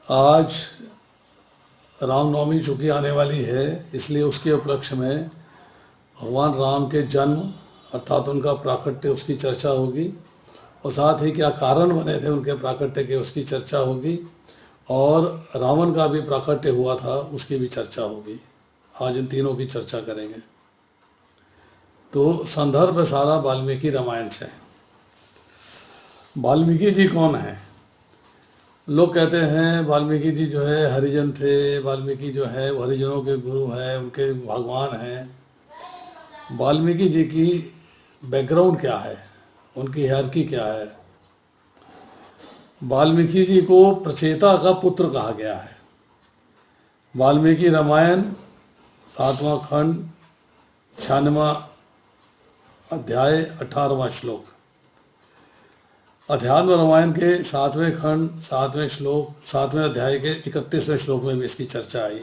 आज रामनवमी चूँकि आने वाली है, इसलिए उसके उपलक्ष्य में भगवान राम के जन्म अर्थात उनका प्राकट्य उसकी चर्चा होगी, और साथ ही क्या कारण बने थे उनके प्राकट्य के उसकी चर्चा होगी, और रावण का भी प्राकट्य हुआ था उसकी भी चर्चा होगी। आज इन तीनों की चर्चा करेंगे। तो संदर्भ सारा वाल्मीकि रामायण से। वाल्मीकि जी कौन है? लोग कहते हैं वाल्मीकि जी जो है हरिजन थे, वाल्मीकि जो है वो हरिजनों के गुरु हैं, उनके भगवान हैं। वाल्मीकि जी की बैकग्राउंड क्या है, उनकी हायरार्की क्या है? वाल्मीकि जी को प्रचेता का पुत्र कहा गया है। वाल्मीकि रामायण 7वां खंड 96वां अध्याय 18वां श्लोक। अध्यात्म रामायण के 7वें खंड 7वें श्लोक 7वें अध्याय के 31वें श्लोक में भी इसकी चर्चा आई।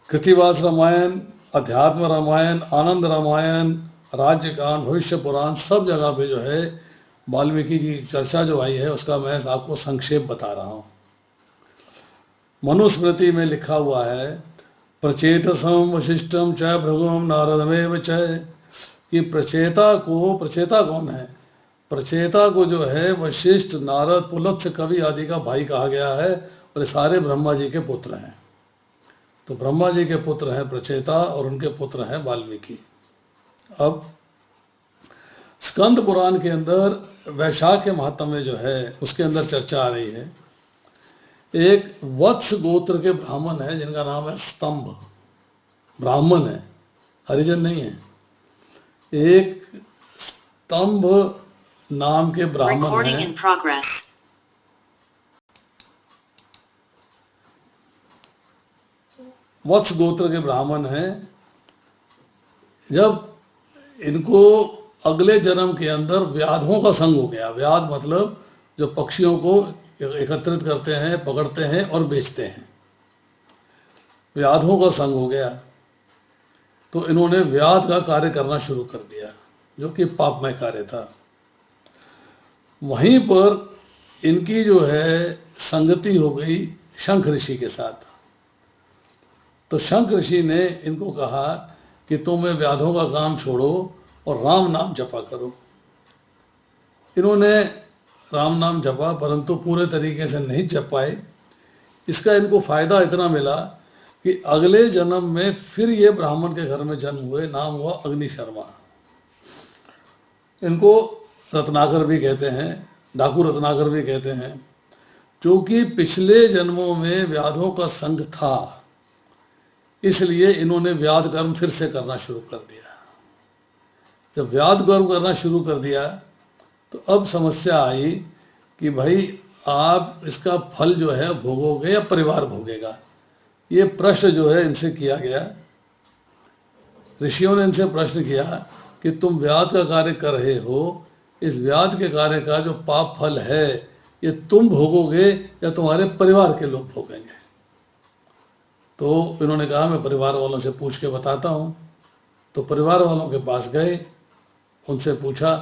कृतिवास रामायण, अध्यात्म रामायण, आनंद रामायण, राज्यकांड, भविष्य पुराण, सब जगह पे जो है वाल्मीकि जी चर्चा जो आई है उसका मैं आपको संक्षेप बता रहा हूँ। मनुस्मृति में लिखा हुआ है प्रचेतसम वशिष्ठम च भृगुम नारदमेव च, कि प्रचेता कौन है? प्रचेता को जो है वशिष्ठ, नारद, पुलत्स्य, कवि आदि का भाई कहा गया है, और ये सारे ब्रह्मा जी के पुत्र हैं। तो ब्रह्मा जी के पुत्र हैं प्रचेता और उनके पुत्र हैं वाल्मीकि। अब स्कंद पुराण के अंदर वैशाख के महात्म्य में जो है उसके अंदर चर्चा आ रही है। एक वत्स गोत्र के ब्राह्मण है जिनका नाम है स्तंभ, ब्राह्मण है, हरिजन नहीं है। एक स्तंभ नाम के ब्राह्मण हैं, वत्स गोत्र के ब्राह्मण हैं। जब इनको अगले जन्म के अंदर व्याधों का संग हो गया, व्याध मतलब जो पक्षियों को एकत्रित करते हैं, पकड़ते हैं और बेचते हैं, व्याधों का संग हो गया, तो इन्होंने व्याध का कार्य करना शुरू कर दिया जो कि पापमय कार्य था। वहीं पर इनकी जो है संगति हो गई शंख ऋषि के साथ। तो शंख ऋषि ने इनको कहा कि तुम ये व्याधों का काम छोड़ो और राम नाम जपा करो। इन्होंने राम नाम जपा, परंतु पूरे तरीके से नहीं जप पाए। इसका इनको फायदा इतना मिला कि अगले जन्म में फिर ये ब्राह्मण के घर में जन्म हुए, नाम हुआ अग्नि शर्मा। इनको रत्नाकर भी कहते हैं, डाकू रत्नाकर भी कहते हैं, क्योंकि पिछले जन्मों में व्याधों का संग था, इसलिए इन्होंने व्याध कर्म फिर से करना शुरू कर दिया। जब व्याध कर्म करना शुरू कर दिया तो अब समस्या आई कि भाई आप इसका फल जो है भोगोगे या परिवार भोगेगा। ये प्रश्न जो है इनसे किया गया। ऋषियों ने इनसे प्रश्न किया कि तुम व्याध का कार्य कर रहे हो, इस व्याध के कार्य का जो पाप फल है ये तुम भोगोगे या तुम्हारे परिवार के लोग भोगेंगे? तो इन्होंने कहा मैं परिवार वालों से पूछ के बताता हूँ। तो परिवार वालों के पास गए, उनसे पूछा,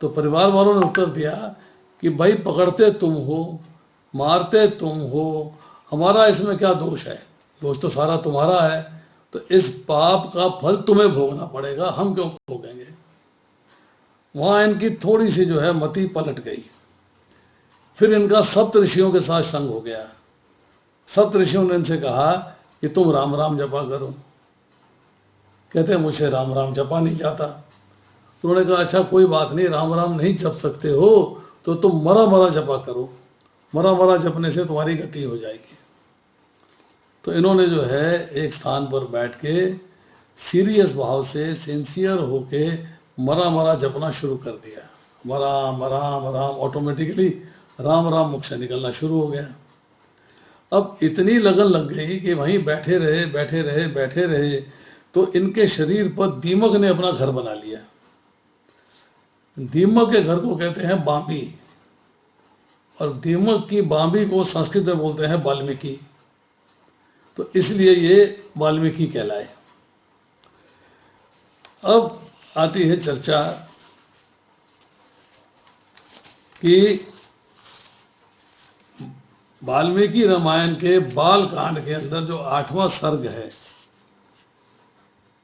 तो परिवार वालों ने उत्तर दिया कि भाई पकड़ते तुम हो, मारते तुम हो, हमारा इसमें क्या दोष है? दोष तो सारा तुम्हारा है, तो इस पाप का फल तुम्हें भोगना पड़ेगा, हम क्यों भोगेंगे? वहाँ इनकी थोड़ी सी जो है मति पलट गई। फिर इनका सप्त ऋषियों के साथ संग हो गया। सप्त ऋषियों ने इनसे कहा कि तुम राम राम जपा करो। कहते मुझे राम राम जपा नहीं जाता। तो उन्होंने कहा अच्छा कोई बात नहीं, राम राम नहीं जप सकते हो तो तुम मरा मरा जपा करो, मरा मरा जपने से तुम्हारी गति हो जाएगी। तो इन्होंने जो है एक स्थान पर बैठ के सीरियस भाव से, सिंसियर होके मरा मरा जपना शुरू कर दिया। राम राम राम, ऑटोमेटिकली राम राम मुख से निकलना शुरू हो गया। अब इतनी लगन लग गई कि वहीं बैठे रहे बैठे रहे बैठे रहे, तो इनके शरीर पर दीमक ने अपना घर बना लिया। दीमक के घर को कहते हैं बांबी, और दीमक की बांबी को संस्कृत में बोलते हैं वाल्मीकि। तो इसलिए ये वाल्मीकि कहलाए। अब आती है चर्चा कि वाल्मीकि रामायण के बाल कांड के अंदर जो 8वां सर्ग है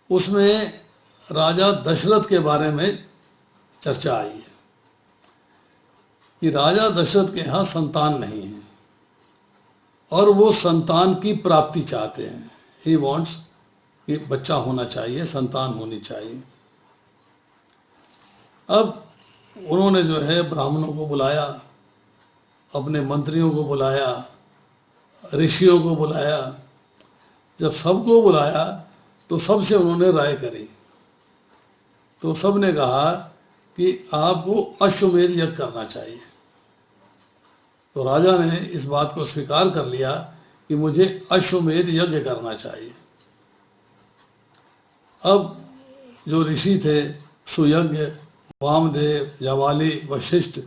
उसमें राजा दशरथ के बारे में चर्चा आई है कि राजा दशरथ के यहाँ संतान नहीं है और वो संतान की प्राप्ति चाहते हैं। ही वॉन्ट्स कि बच्चा होना चाहिए, संतान होनी चाहिए। अब उन्होंने जो है ब्राह्मणों को बुलाया, अपने मंत्रियों को बुलाया, ऋषियों को बुलाया। जब सबको बुलाया तो सबसे उन्होंने राय करी। तो सब ने कहा कि आपको अश्वमेध यज्ञ करना चाहिए। तो राजा ने इस बात को स्वीकार कर लिया कि मुझे अश्वमेध यज्ञ करना चाहिए। अब जो ऋषि थे, सुयज्ञ, वामदेव, जाबाली, वशिष्ठ,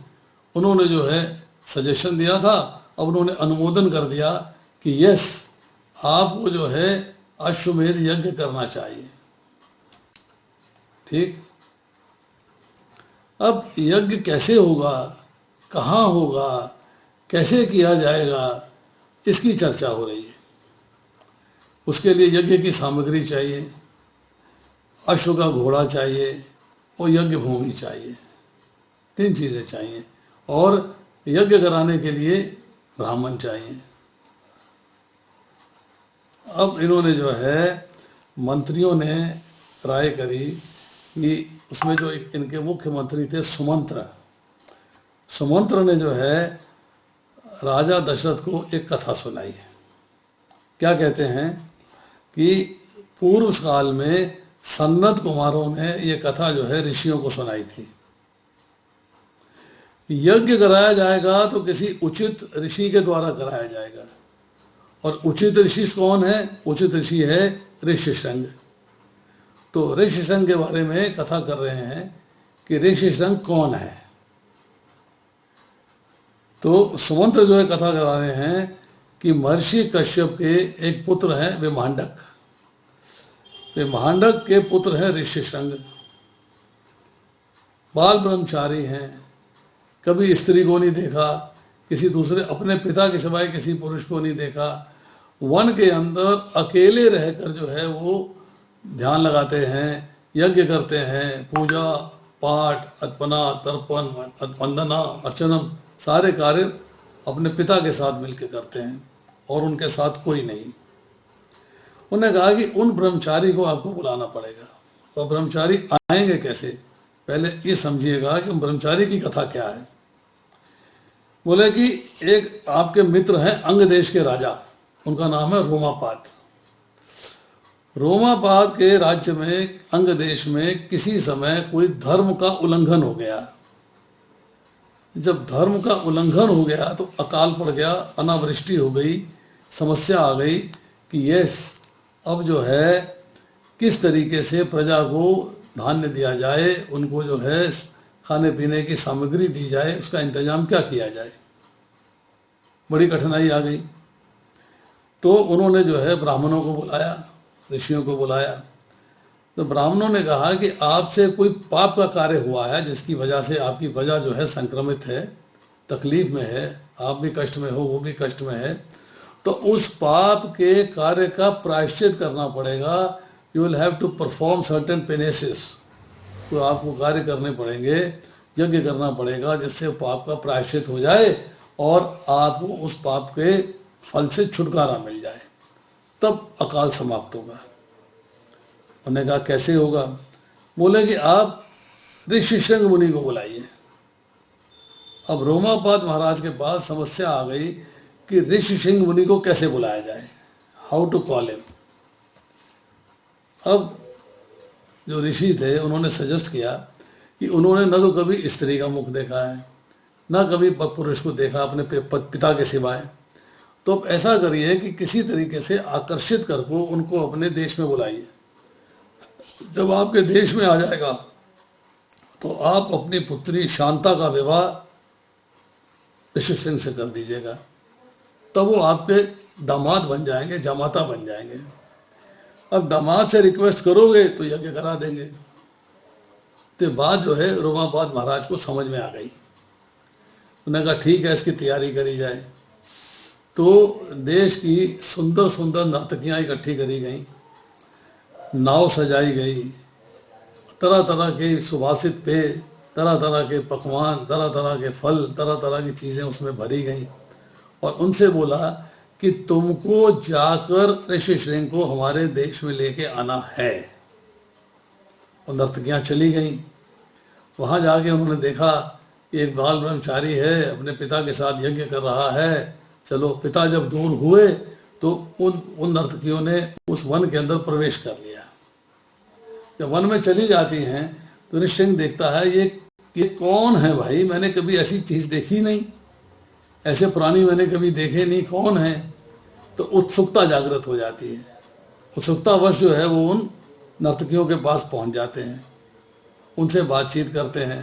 उन्होंने जो है सजेशन दिया था। अब उन्होंने अनुमोदन कर दिया कि यस, आपको जो है अश्वमेध यज्ञ करना चाहिए। ठीक। अब यज्ञ कैसे होगा, कहाँ होगा, कैसे किया जाएगा, इसकी चर्चा हो रही है। उसके लिए यज्ञ की सामग्री चाहिए, अश्व का घोड़ा चाहिए और यज्ञ भूमि चाहिए। 3 चीज़ें चाहिए। और यज्ञ कराने के लिए ब्राह्मण चाहिए। अब इन्होंने जो है मंत्रियों ने राय करी कि उसमें जो इनके मुख्य मंत्री थे सुमंत्र ने जो है राजा दशरथ को एक कथा सुनाई है। क्या कहते हैं कि पूर्व काल में सन्नत कुमारों ने ये कथा जो है ऋषियों को सुनाई थी। यज्ञ कराया जाएगा तो किसी उचित ऋषि के द्वारा कराया जाएगा। और उचित ऋषि कौन है? उचित ऋषि है ऋष्यशृंग। तो ऋष्यशृंग के बारे में कथा कर रहे हैं कि ऋष्यशृंग कौन है। तो सुमंत्र जो है कथा करा रहे हैं कि महर्षि कश्यप के एक पुत्र हैं विमांडक। विमांडक के पुत्र हैं ऋष्यशृंग। बाल ब्रह्मचारी हैं, कभी स्त्री को नहीं देखा, किसी दूसरे अपने पिता के सिवाय किसी पुरुष को नहीं देखा। वन के अंदर अकेले रहकर जो है वो ध्यान लगाते हैं, यज्ञ करते हैं, पूजा पाठ, अर्पणा, तर्पण, वंदना, अर्चनम, सारे कार्य अपने पिता के साथ मिलकर करते हैं और उनके साथ कोई नहीं। उन्होंने कहा कि उन ब्रह्मचारी को आपको बुलाना पड़ेगा। और ब्रह्मचारी आएंगे कैसे? पहले ये समझिएगा कि उन ब्रह्मचारी की कथा क्या है। बोले कि एक आपके मित्र हैं अंग देश के राजा, उनका नाम है रोमापाद। रोमापाद के राज्य में, अंग देश में किसी समय कोई धर्म का उल्लंघन हो गया। जब धर्म का उल्लंघन हो गया तो अकाल पड़ गया, अनावृष्टि हो गई, समस्या आ गई कि यस, अब जो है किस तरीके से प्रजा को धान्य दिया जाए, उनको जो है खाने पीने की सामग्री दी जाए, उसका इंतजाम क्या किया जाए। बड़ी कठिनाई आ गई। तो उन्होंने जो है ब्राह्मणों को बुलाया, ऋषियों को बुलाया। तो ब्राह्मणों ने कहा कि आपसे कोई पाप का कार्य हुआ है जिसकी वजह से आपकी प्रजा जो है संक्रमित है, तकलीफ में है, आप भी कष्ट में हो, वो भी कष्ट में है। तो उस पाप के कार्य का प्रायश्चित करना पड़ेगा। You will have to perform certain penances. तो आपको कार्य करने पड़ेंगे, यज्ञ करना पड़ेगा जिससे पाप का प्रायश्चित हो जाए और आपको उस पाप के फल से छुटकारा मिल जाए, तब अकाल समाप्त होगा। उन्होंने कहा कैसे होगा? बोले कि आप ऋष्यशृंग मुनि को बुलाइए। अब रोमापाद महाराज के पास समस्या आ गई कि ऋष्यशृंग मुनि को कैसे बुलाया जाए, हाउ टू कॉल हिम। अब जो ऋषि थे उन्होंने सजेस्ट किया कि उन्होंने न तो कभी स्त्री का मुख देखा है, न कभी पुरुष को देखा अपने पिता के सिवाय। तो अब ऐसा करिए कि किसी तरीके से आकर्षित करके उनको अपने देश में बुलाइए। जब आपके देश में आ जाएगा तो आप अपनी पुत्री शांता का विवाह ऋष्यशृंग से कर दीजिएगा, तब वो आपके दामाद बन जाएंगे, जामाता बन जाएंगे। अब दामाद से रिक्वेस्ट करोगे तो यज्ञ करा देंगे। तो बात जो है रोमापाद महाराज को समझ में आ गई। उन्होंने कहा ठीक है, इसकी तैयारी करी जाए। तो देश की सुंदर सुंदर नर्तकियां इकट्ठी करी गई, नाव सजाई गई, तरह तरह के सुभाषित पेय, तरह तरह के पकवान, तरह तरह के फल, तरह तरह की चीज़ें उसमें भरी गई और उनसे बोला कि तुमको जाकर ऋषि श्रृंग को हमारे देश में लेके आना है। और नर्तकियां चली गईं। वहाँ जाके उन्होंने देखा कि एक बाल ब्रह्मचारी है, अपने पिता के साथ यज्ञ कर रहा है। चलो, पिता जब दूर हुए तो उन नर्तकियों ने उस वन के अंदर प्रवेश कर लिया। जब वन में चली जाती हैं तो ऋषि श्रृंग देखता है ये कौन है भाई, मैंने कभी ऐसी चीज़ देखी नहीं, ऐसे प्राणी मैंने कभी देखे नहीं, कौन है। तो उत्सुकता जागृत हो जाती है। उत्सुकतावश जो है वो उन नर्तकियों के पास पहुंच जाते हैं, उनसे बातचीत करते हैं।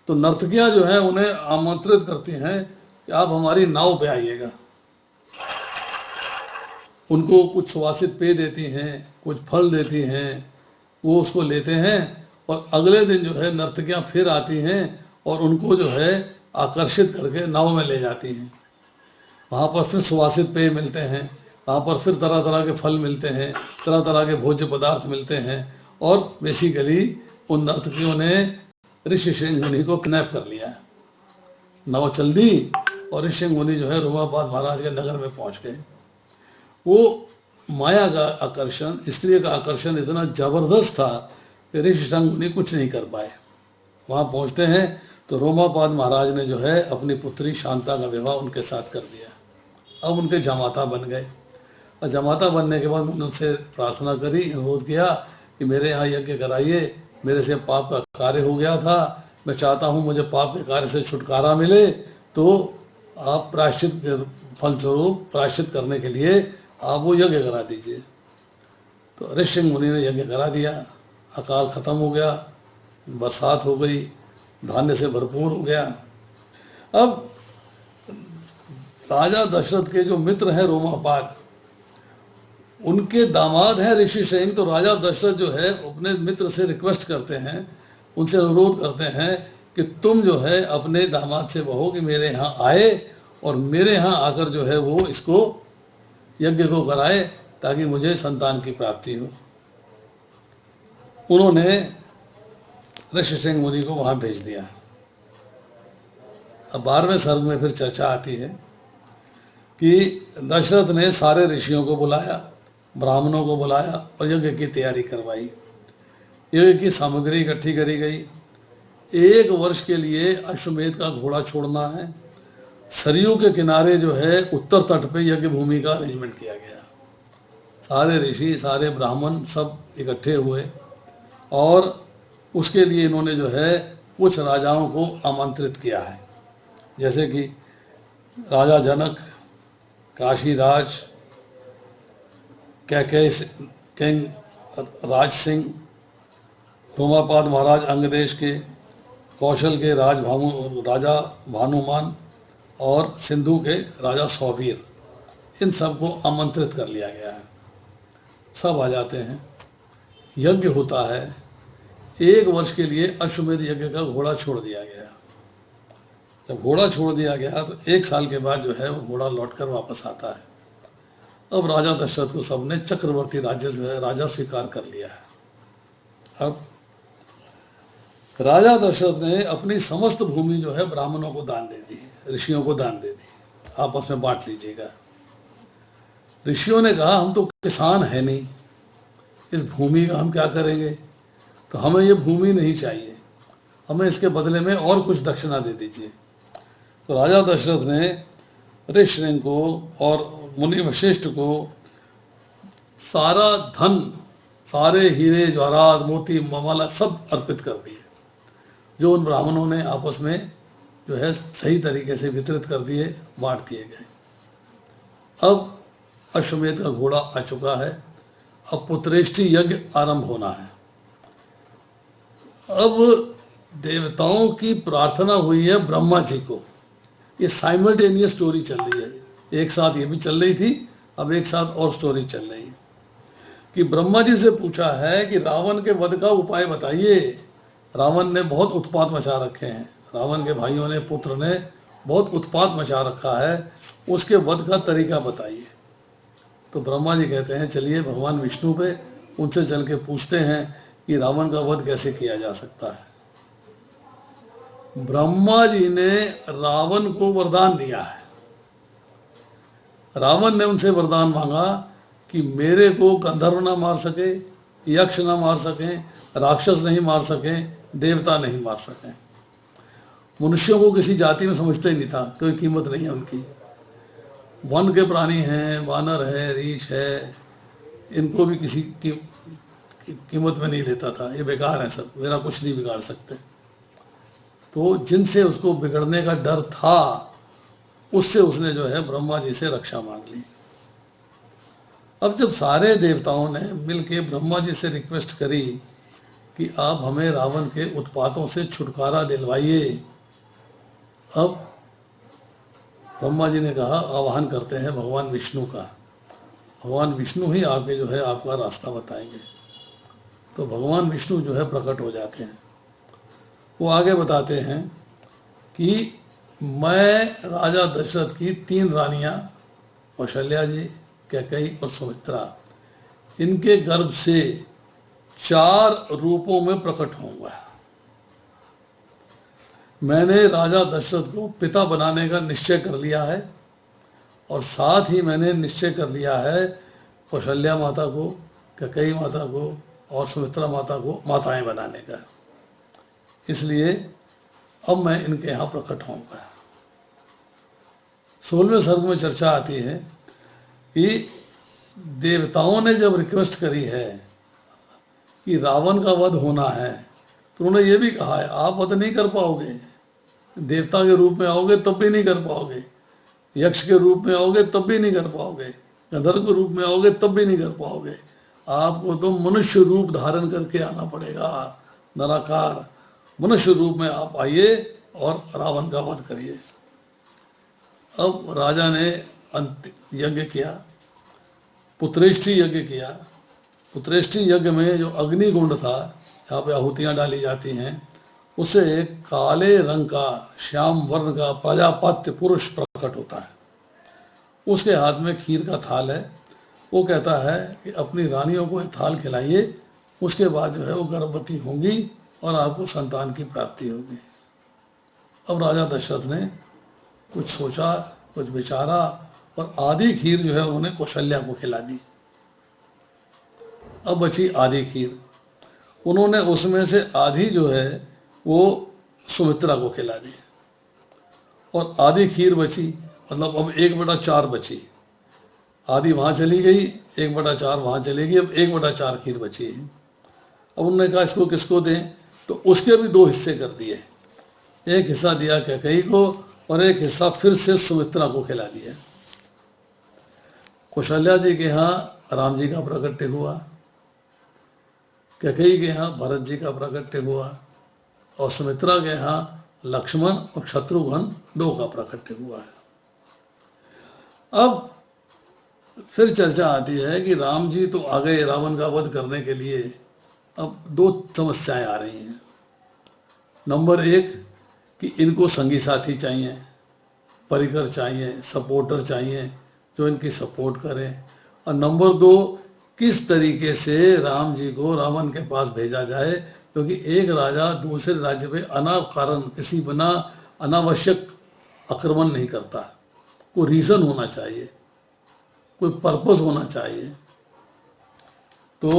तो नर्तकियां जो है उन्हें आमंत्रित करती हैं कि आप हमारी नाव पे आइएगा। उनको कुछ सुवासित पेय देती हैं, कुछ फल देती हैं, वो उसको लेते हैं और अगले दिन जो है नर्तकियां फिर आती हैं और उनको जो है आकर्षित करके नाव में ले जाती हैं। वहाँ पर फिर सुवासित पेय मिलते हैं, वहाँ पर फिर तरह तरह के फल मिलते हैं, तरह तरह के भोज्य पदार्थ मिलते हैं और बेसिकली उन नर्तकियों ने ऋषि श्रृंग मुनि को किडनैप कर लिया। नाव चल दी और ऋषि श्रृंग मुनि जो है रोमापाद महाराज के नगर में पहुँच गए। वो माया का आकर्षण, स्त्री का आकर्षण इतना जबरदस्त था कि ऋषि श्रृंग मुनि कुछ नहीं कर पाए। वहाँ पहुँचते हैं तो रोमापाद महाराज ने जो है अपनी पुत्री शांता का विवाह उनके साथ कर दिया। अब उनके जमाता बन गए और जमाता बनने के बाद मैंने उनसे प्रार्थना करी, अनुरोध किया कि मेरे यहाँ यज्ञ कराइए, मेरे से पाप का कार्य हो गया था, मैं चाहता हूँ मुझे पाप के कार्य से छुटकारा मिले, तो आप प्रायश्चित फलस्वरूप प्रायश्चित करने के लिए आप वो यज्ञ करा दीजिए। तो ऋषि मुनि ने यज्ञ करा दिया। अकाल खत्म हो गया, बरसात हो गई, धान्य से भरपूर हो गया। अब राजा दशरथ के जो मित्र हैं रोमापाद, उनके दामाद हैं ऋषि श्रृंग। तो राजा दशरथ जो है अपने मित्र से रिक्वेस्ट करते हैं, उनसे अनुरोध करते हैं कि तुम जो है अपने दामाद से कहो कि मेरे यहाँ आए और मेरे यहाँ आकर जो है वो इसको यज्ञ को कराए ताकि मुझे संतान की प्राप्ति हो। उन्होंने ऋषि श्रृंग मुनि को वहाँ भेज दिया। अब 12वें सर्ग में फिर चर्चा आती है कि दशरथ ने सारे ऋषियों को बुलाया, ब्राह्मणों को बुलाया और यज्ञ की तैयारी करवाई। यज्ञ की सामग्री इकट्ठी करी गई। 1 वर्ष के लिए अश्वमेध का घोड़ा छोड़ना है। सरयू के किनारे जो है उत्तर तट पे यज्ञ भूमि का अरेंजमेंट किया गया। सारे ऋषि, सारे ब्राह्मण सब इकट्ठे हुए और उसके लिए इन्होंने जो है कुछ राजाओं को आमंत्रित किया है, जैसे कि राजा जनक, काशीराज, कैकेय किंग राज सिंह, रोमापाद महाराज अंगदेश के, कौशल के राजा भानुमान और सिंधु के राजा सौवीर, इन सबको आमंत्रित कर लिया गया है। सब आ जाते हैं, यज्ञ होता है। 1 वर्ष के लिए अश्वमेध यज्ञ का घोड़ा छोड़ दिया गया। जब घोड़ा छोड़ दिया गया तो 1 साल के बाद जो है वो घोड़ा लौटकर वापस आता है। अब राजा दशरथ को सबने चक्रवर्ती राज्य जो है राजा स्वीकार कर लिया है। अब राजा दशरथ ने अपनी समस्त भूमि जो है ब्राह्मणों को दान दे दी, ऋषियों को दान दे दी, आपस में बांट लीजिएगा। ऋषियों ने कहा हम तो किसान है नहीं, इस भूमि का हम क्या करेंगे, तो हमें ये भूमि नहीं चाहिए, हमें इसके बदले में और कुछ दक्षिणा दे दीजिए। तो राजा दशरथ ने ऋषि श्रृंग को और मुनि वशिष्ठ को सारा धन, सारे हीरे जवाहरात मोती माला सब अर्पित कर दिए, जो उन ब्राह्मणों ने आपस में जो है सही तरीके से वितरित कर दिए, बांट दिए गए। अब अश्वमेध का घोड़ा आ चुका है। अब पुत्रेष्टि यज्ञ आरंभ होना है। अब देवताओं की प्रार्थना हुई है ब्रह्मा जी को। ये साइमल्टेनियस स्टोरी चल रही है, एक साथ ये भी चल रही थी, अब एक साथ और स्टोरी चल रही है कि ब्रह्मा जी से पूछा है कि रावण के वध का उपाय बताइए। रावण ने बहुत उत्पात मचा रखे हैं, रावण के भाइयों ने, पुत्र ने बहुत उत्पात मचा रखा है, उसके वध का तरीका बताइए। तो ब्रह्मा जी कहते हैं चलिए भगवान विष्णु पे उनसे चल के पूछते हैं कि रावण का वध कैसे किया जा सकता है। ब्रह्मा जी ने रावण को वरदान दिया है। रावण ने उनसे वरदान मांगा कि मेरे को गंधर्व ना मार सके, यक्ष ना मार सकें, राक्षस नहीं मार सकें, देवता नहीं मार सकें। मनुष्यों को किसी जाति में समझता ही नहीं था, कोई कीमत नहीं है उनकी। वन के प्राणी हैं, वानर है, रीछ है, इनको भी किसी की कीमत में नहीं लेता था। ये बेकार है सब, मेरा कुछ नहीं बिगाड़ सकते। तो जिनसे उसको बिगड़ने का डर था, उससे उसने जो है ब्रह्मा जी से रक्षा मांग ली। अब जब सारे देवताओं ने मिलके ब्रह्मा जी से रिक्वेस्ट करी कि आप हमें रावण के उत्पातों से छुटकारा दिलवाइए, अब ब्रह्मा जी ने कहा आह्वान करते हैं भगवान विष्णु का। भगवान विष्णु ही आके जो है आपका रास्ता बताएंगे। तो भगवान विष्णु जो है प्रकट हो जाते हैं। वो आगे बताते हैं कि मैं राजा दशरथ की 3 रानियां, कौशल्या जी, कैकेयी और सुमित्रा, इनके गर्भ से 4 रूपों में प्रकट होऊंगा। मैंने राजा दशरथ को पिता बनाने का निश्चय कर लिया है और साथ ही मैंने निश्चय कर लिया है कौशल्या माता को, कैकेयी माता को और सुमित्रा माता को माताएं बनाने का। इसलिए अब मैं इनके यहाँ प्रकट होऊंगा। 16वें सर्ग में चर्चा आती है कि देवताओं ने जब रिक्वेस्ट करी है कि रावण का वध होना है, तो उन्होंने ये भी कहा है आप वध नहीं कर पाओगे, देवता के रूप में आओगे तब भी नहीं कर पाओगे, यक्ष के रूप में आओगे तब भी नहीं कर पाओगे, गंधर्व के रूप में आओगे तब भी नहीं कर पाओगे, आपको तो मनुष्य रूप धारण करके आना पड़ेगा। नराकार मनुष्य रूप में आप आइए और रावण का वध करिए। अब राजा ने यज्ञ किया, पुत्रेष्टि यज्ञ किया। पुत्रेष्टि यज्ञ में जो अग्निकुंड था, यहाँ पे आहुतियाँ डाली जाती हैं, उसे एक काले रंग का, श्याम वर्ण का प्रजापत्य पुरुष प्रकट होता है। उसके हाथ में खीर का थाल है। वो कहता है कि अपनी रानियों को ये थाल खिलाइए, उसके बाद जो है वो गर्भवती होंगी और आपको संतान की प्राप्ति होगी। अब राजा दशरथ ने कुछ सोचा, कुछ विचारा और आधी खीर जो है उन्होंने कौशल्या को खिला दी। अब बची आधी खीर, उन्होंने उसमें से आधी जो है वो सुमित्रा को खिला दी और आधी खीर बची, मतलब अब 1/4 बची। आधी वहाँ चली गई, 1/4 वहाँ चली गई, अब 1/4 खीर बची है। अब उन्होंने कहा इसको किसको दें, तो उसके भी 2 हिस्से कर दिए। एक हिस्सा दिया कैकेयी को और एक हिस्सा फिर से सुमित्रा को खिला दिया। कौशल्या जी के यहाँ राम जी का प्राकट्य हुआ, कैकेयी के यहाँ भरत जी का प्राकट्य हुआ और सुमित्रा के यहाँ लक्ष्मण और शत्रुघ्न 2 का प्राकट्य हुआ है। अब फिर चर्चा आती है कि राम जी तो आ गए रावण का वध करने के लिए। अब 2 समस्याएं आ रही हैं। नंबर 1 कि इनको संगी साथी चाहिए, परिकर चाहिए, सपोर्टर चाहिए जो इनकी सपोर्ट करें। और नंबर 2 किस तरीके से राम जी को रावण के पास भेजा जाए, क्योंकि एक राजा दूसरे राज्य पे अनाकारण किसी बिना अनावश्यक आक्रमण नहीं करता। कोई रीज़न होना चाहिए, कोई पर्पस होना चाहिए। तो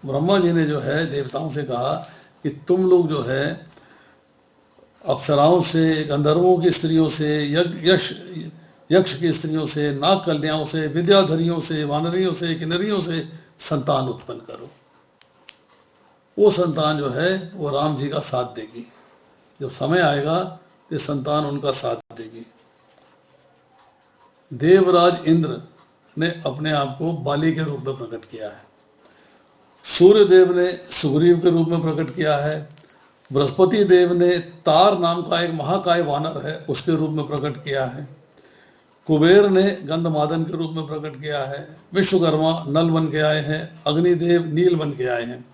ब्रह्मा जी ने जो है देवताओं से कहा कि तुम लोग जो है अप्सराओं से, गंधर्वों की स्त्रियों से, यक्ष की स्त्रियों से, नाग कन्याओं से, विद्याधरियों से, वानरियों से, किन्नरियों से संतान उत्पन्न करो। वो संतान जो है वो राम जी का साथ देगी। जब समय आएगा ये संतान उनका साथ देगी। देवराज इंद्र ने अपने आप को बाली के रूप में प्रकट किया है। सूर्य देव ने सुग्रीव के रूप में प्रकट किया है। बृहस्पति देव ने तार नाम का एक महाकाय वानर है उसके रूप में प्रकट किया है। कुबेर ने गंधमादन के रूप में प्रकट किया है। विश्वकर्मा नल बन के आए हैं। अग्निदेव नील बन के आए हैं।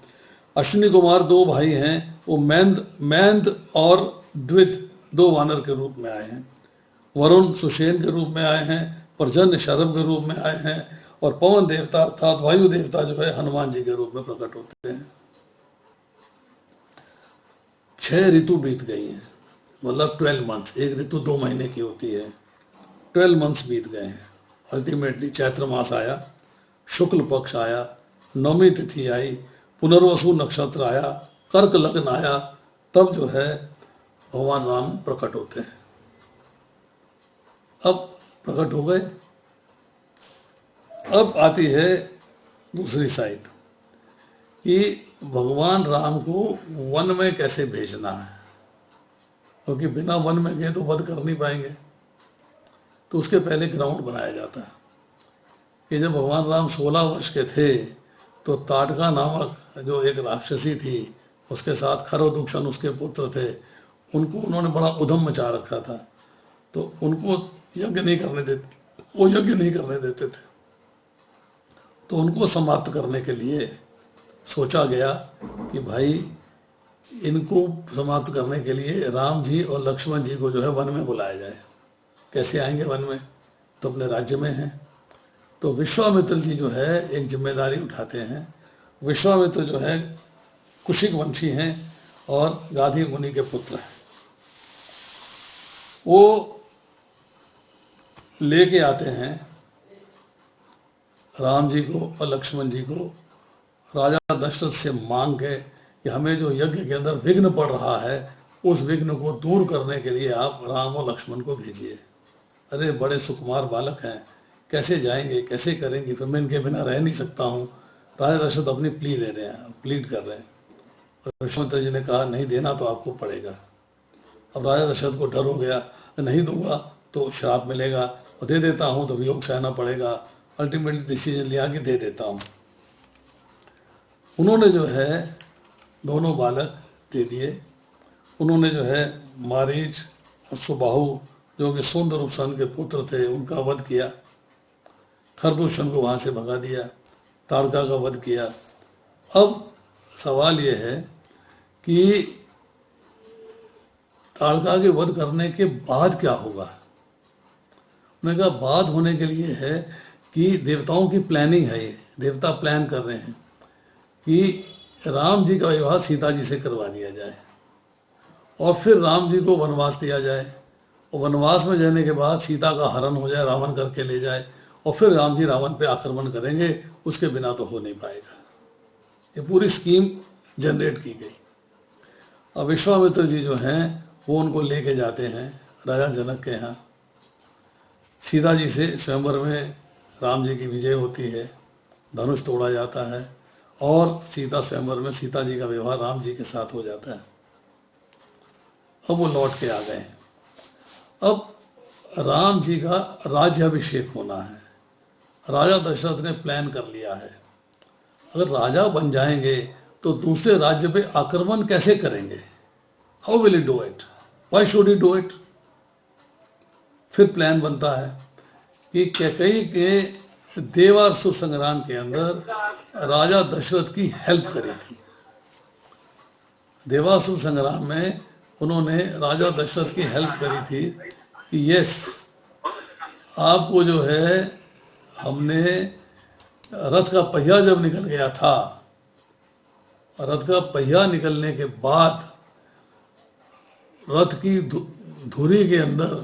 अश्विनी कुमार 2 भाई हैं, वो मैंद और द्वित 2 वानर के रूप में आए हैं। वरुण सुषेण के रूप में आए हैं, पर्जन्य शरभ के रूप में आए हैं, और पवन देवता अर्थात वायु देवता जो है हनुमान जी के रूप में प्रकट होते हैं। 6 ऋतु बीत गई हैं, मतलब 12 मंथ्स, एक ऋतु 2 महीने की होती है, 12 मंथ्स बीत गए हैं। अल्टीमेटली चैत्र मास आया, शुक्ल पक्ष आया, नवमी तिथि आई, पुनर्वसु नक्षत्र आया, कर्क लग्न आया, तब जो है भगवान राम प्रकट होते हैं। अब प्रकट हो गए। अब आती है दूसरी साइड कि भगवान राम को वन में कैसे भेजना है, क्योंकि बिना वन में गए तो वध कर नहीं पाएंगे। तो उसके पहले ग्राउंड बनाया जाता है कि जब भगवान राम 16 वर्ष के थे तो ताटका नामक जो एक राक्षसी थी, उसके साथ खरोदूषण उसके पुत्र थे, उनको उन्होंने बड़ा उधम मचा रखा था, तो उनको यज्ञ नहीं करने देते, वो यज्ञ नहीं करने देते थे। तो उनको समाप्त करने के लिए सोचा गया कि भाई इनको समाप्त करने के लिए राम जी और लक्ष्मण जी को जो है वन में बुलाया जाए। कैसे आएंगे वन में, तो अपने राज्य में हैं। तो विश्वामित्र जी जो है एक जिम्मेदारी उठाते हैं। विश्वामित्र जो है कुशिक वंशी हैं और गाधी मुनि के पुत्र हैं। वो लेके आते हैं राम जी को और लक्ष्मण जी को राजा दशरथ से मांग के कि हमें जो यज्ञ के अंदर विघ्न पड़ रहा है, उस विघ्न को दूर करने के लिए आप राम और लक्ष्मण को भेजिए। अरे बड़े सुकुमार बालक हैं, कैसे जाएंगे, कैसे करेंगे, फिर मैं इनके बिना रह नहीं सकता हूँ। राजा दशरथ अपनी प्लीड कर रहे हैं। और विश्वामित्र जी ने कहा नहीं देना तो आपको पड़ेगा। अब राजा दशरथ को डर हो गया, नहीं दूंगा तो श्राप मिलेगा, और दे देता हूँ तो वियोग सहना पड़ेगा। अल्टीमेटली डिसीजन लिया कि दे देता हूँ। उन्होंने जो है दोनों बालक दे दिए। उन्होंने जो है मारीच और सुबाहु जो कि सुंदर उपसन के पुत्र थे, उनका वध किया। खरदूषण को वहाँ से भगा दिया, ताड़का का वध किया। अब सवाल ये है कि ताड़का के वध करने के बाद क्या होगा। उन्होंने कहा बाद होने के लिए है कि देवताओं की प्लानिंग है, ये देवता प्लान कर रहे हैं कि राम जी का विवाह सीता जी से करवा दिया जाए और फिर राम जी को वनवास दिया जाए, और वनवास में जाने के बाद सीता का हरण हो जाए, रावण करके ले जाए, और फिर राम जी रावण पे आक्रमण करेंगे। उसके बिना तो हो नहीं पाएगा। ये पूरी स्कीम जनरेट की गई। अब विश्वामित्र जी जो हैं वो उनको लेके जाते हैं राजा जनक के यहाँ। सीता जी से स्वयंवर में राम जी की विजय होती है, धनुष तोड़ा जाता है, और सीता स्वयंवर में सीता जी का विवाह राम जी के साथ हो जाता है। अब वो लौट के आ गए हैं। अब राम जी का राज्याभिषेक होना है। राजा दशरथ ने प्लान कर लिया है, अगर राजा बन जाएंगे तो दूसरे राज्य पे आक्रमण कैसे करेंगे, how will he do it, why should he do it. फिर प्लान बनता है कि कैकेयी के देवासुर संग्राम के अंदर राजा दशरथ की हेल्प करी थी। देवासुर संग्राम में उन्होंने राजा दशरथ की हेल्प करी थी कि यस, आपको जो है हमने रथ का पहिया जब निकल गया था, रथ का पहिया निकलने के बाद रथ की धुरी के अंदर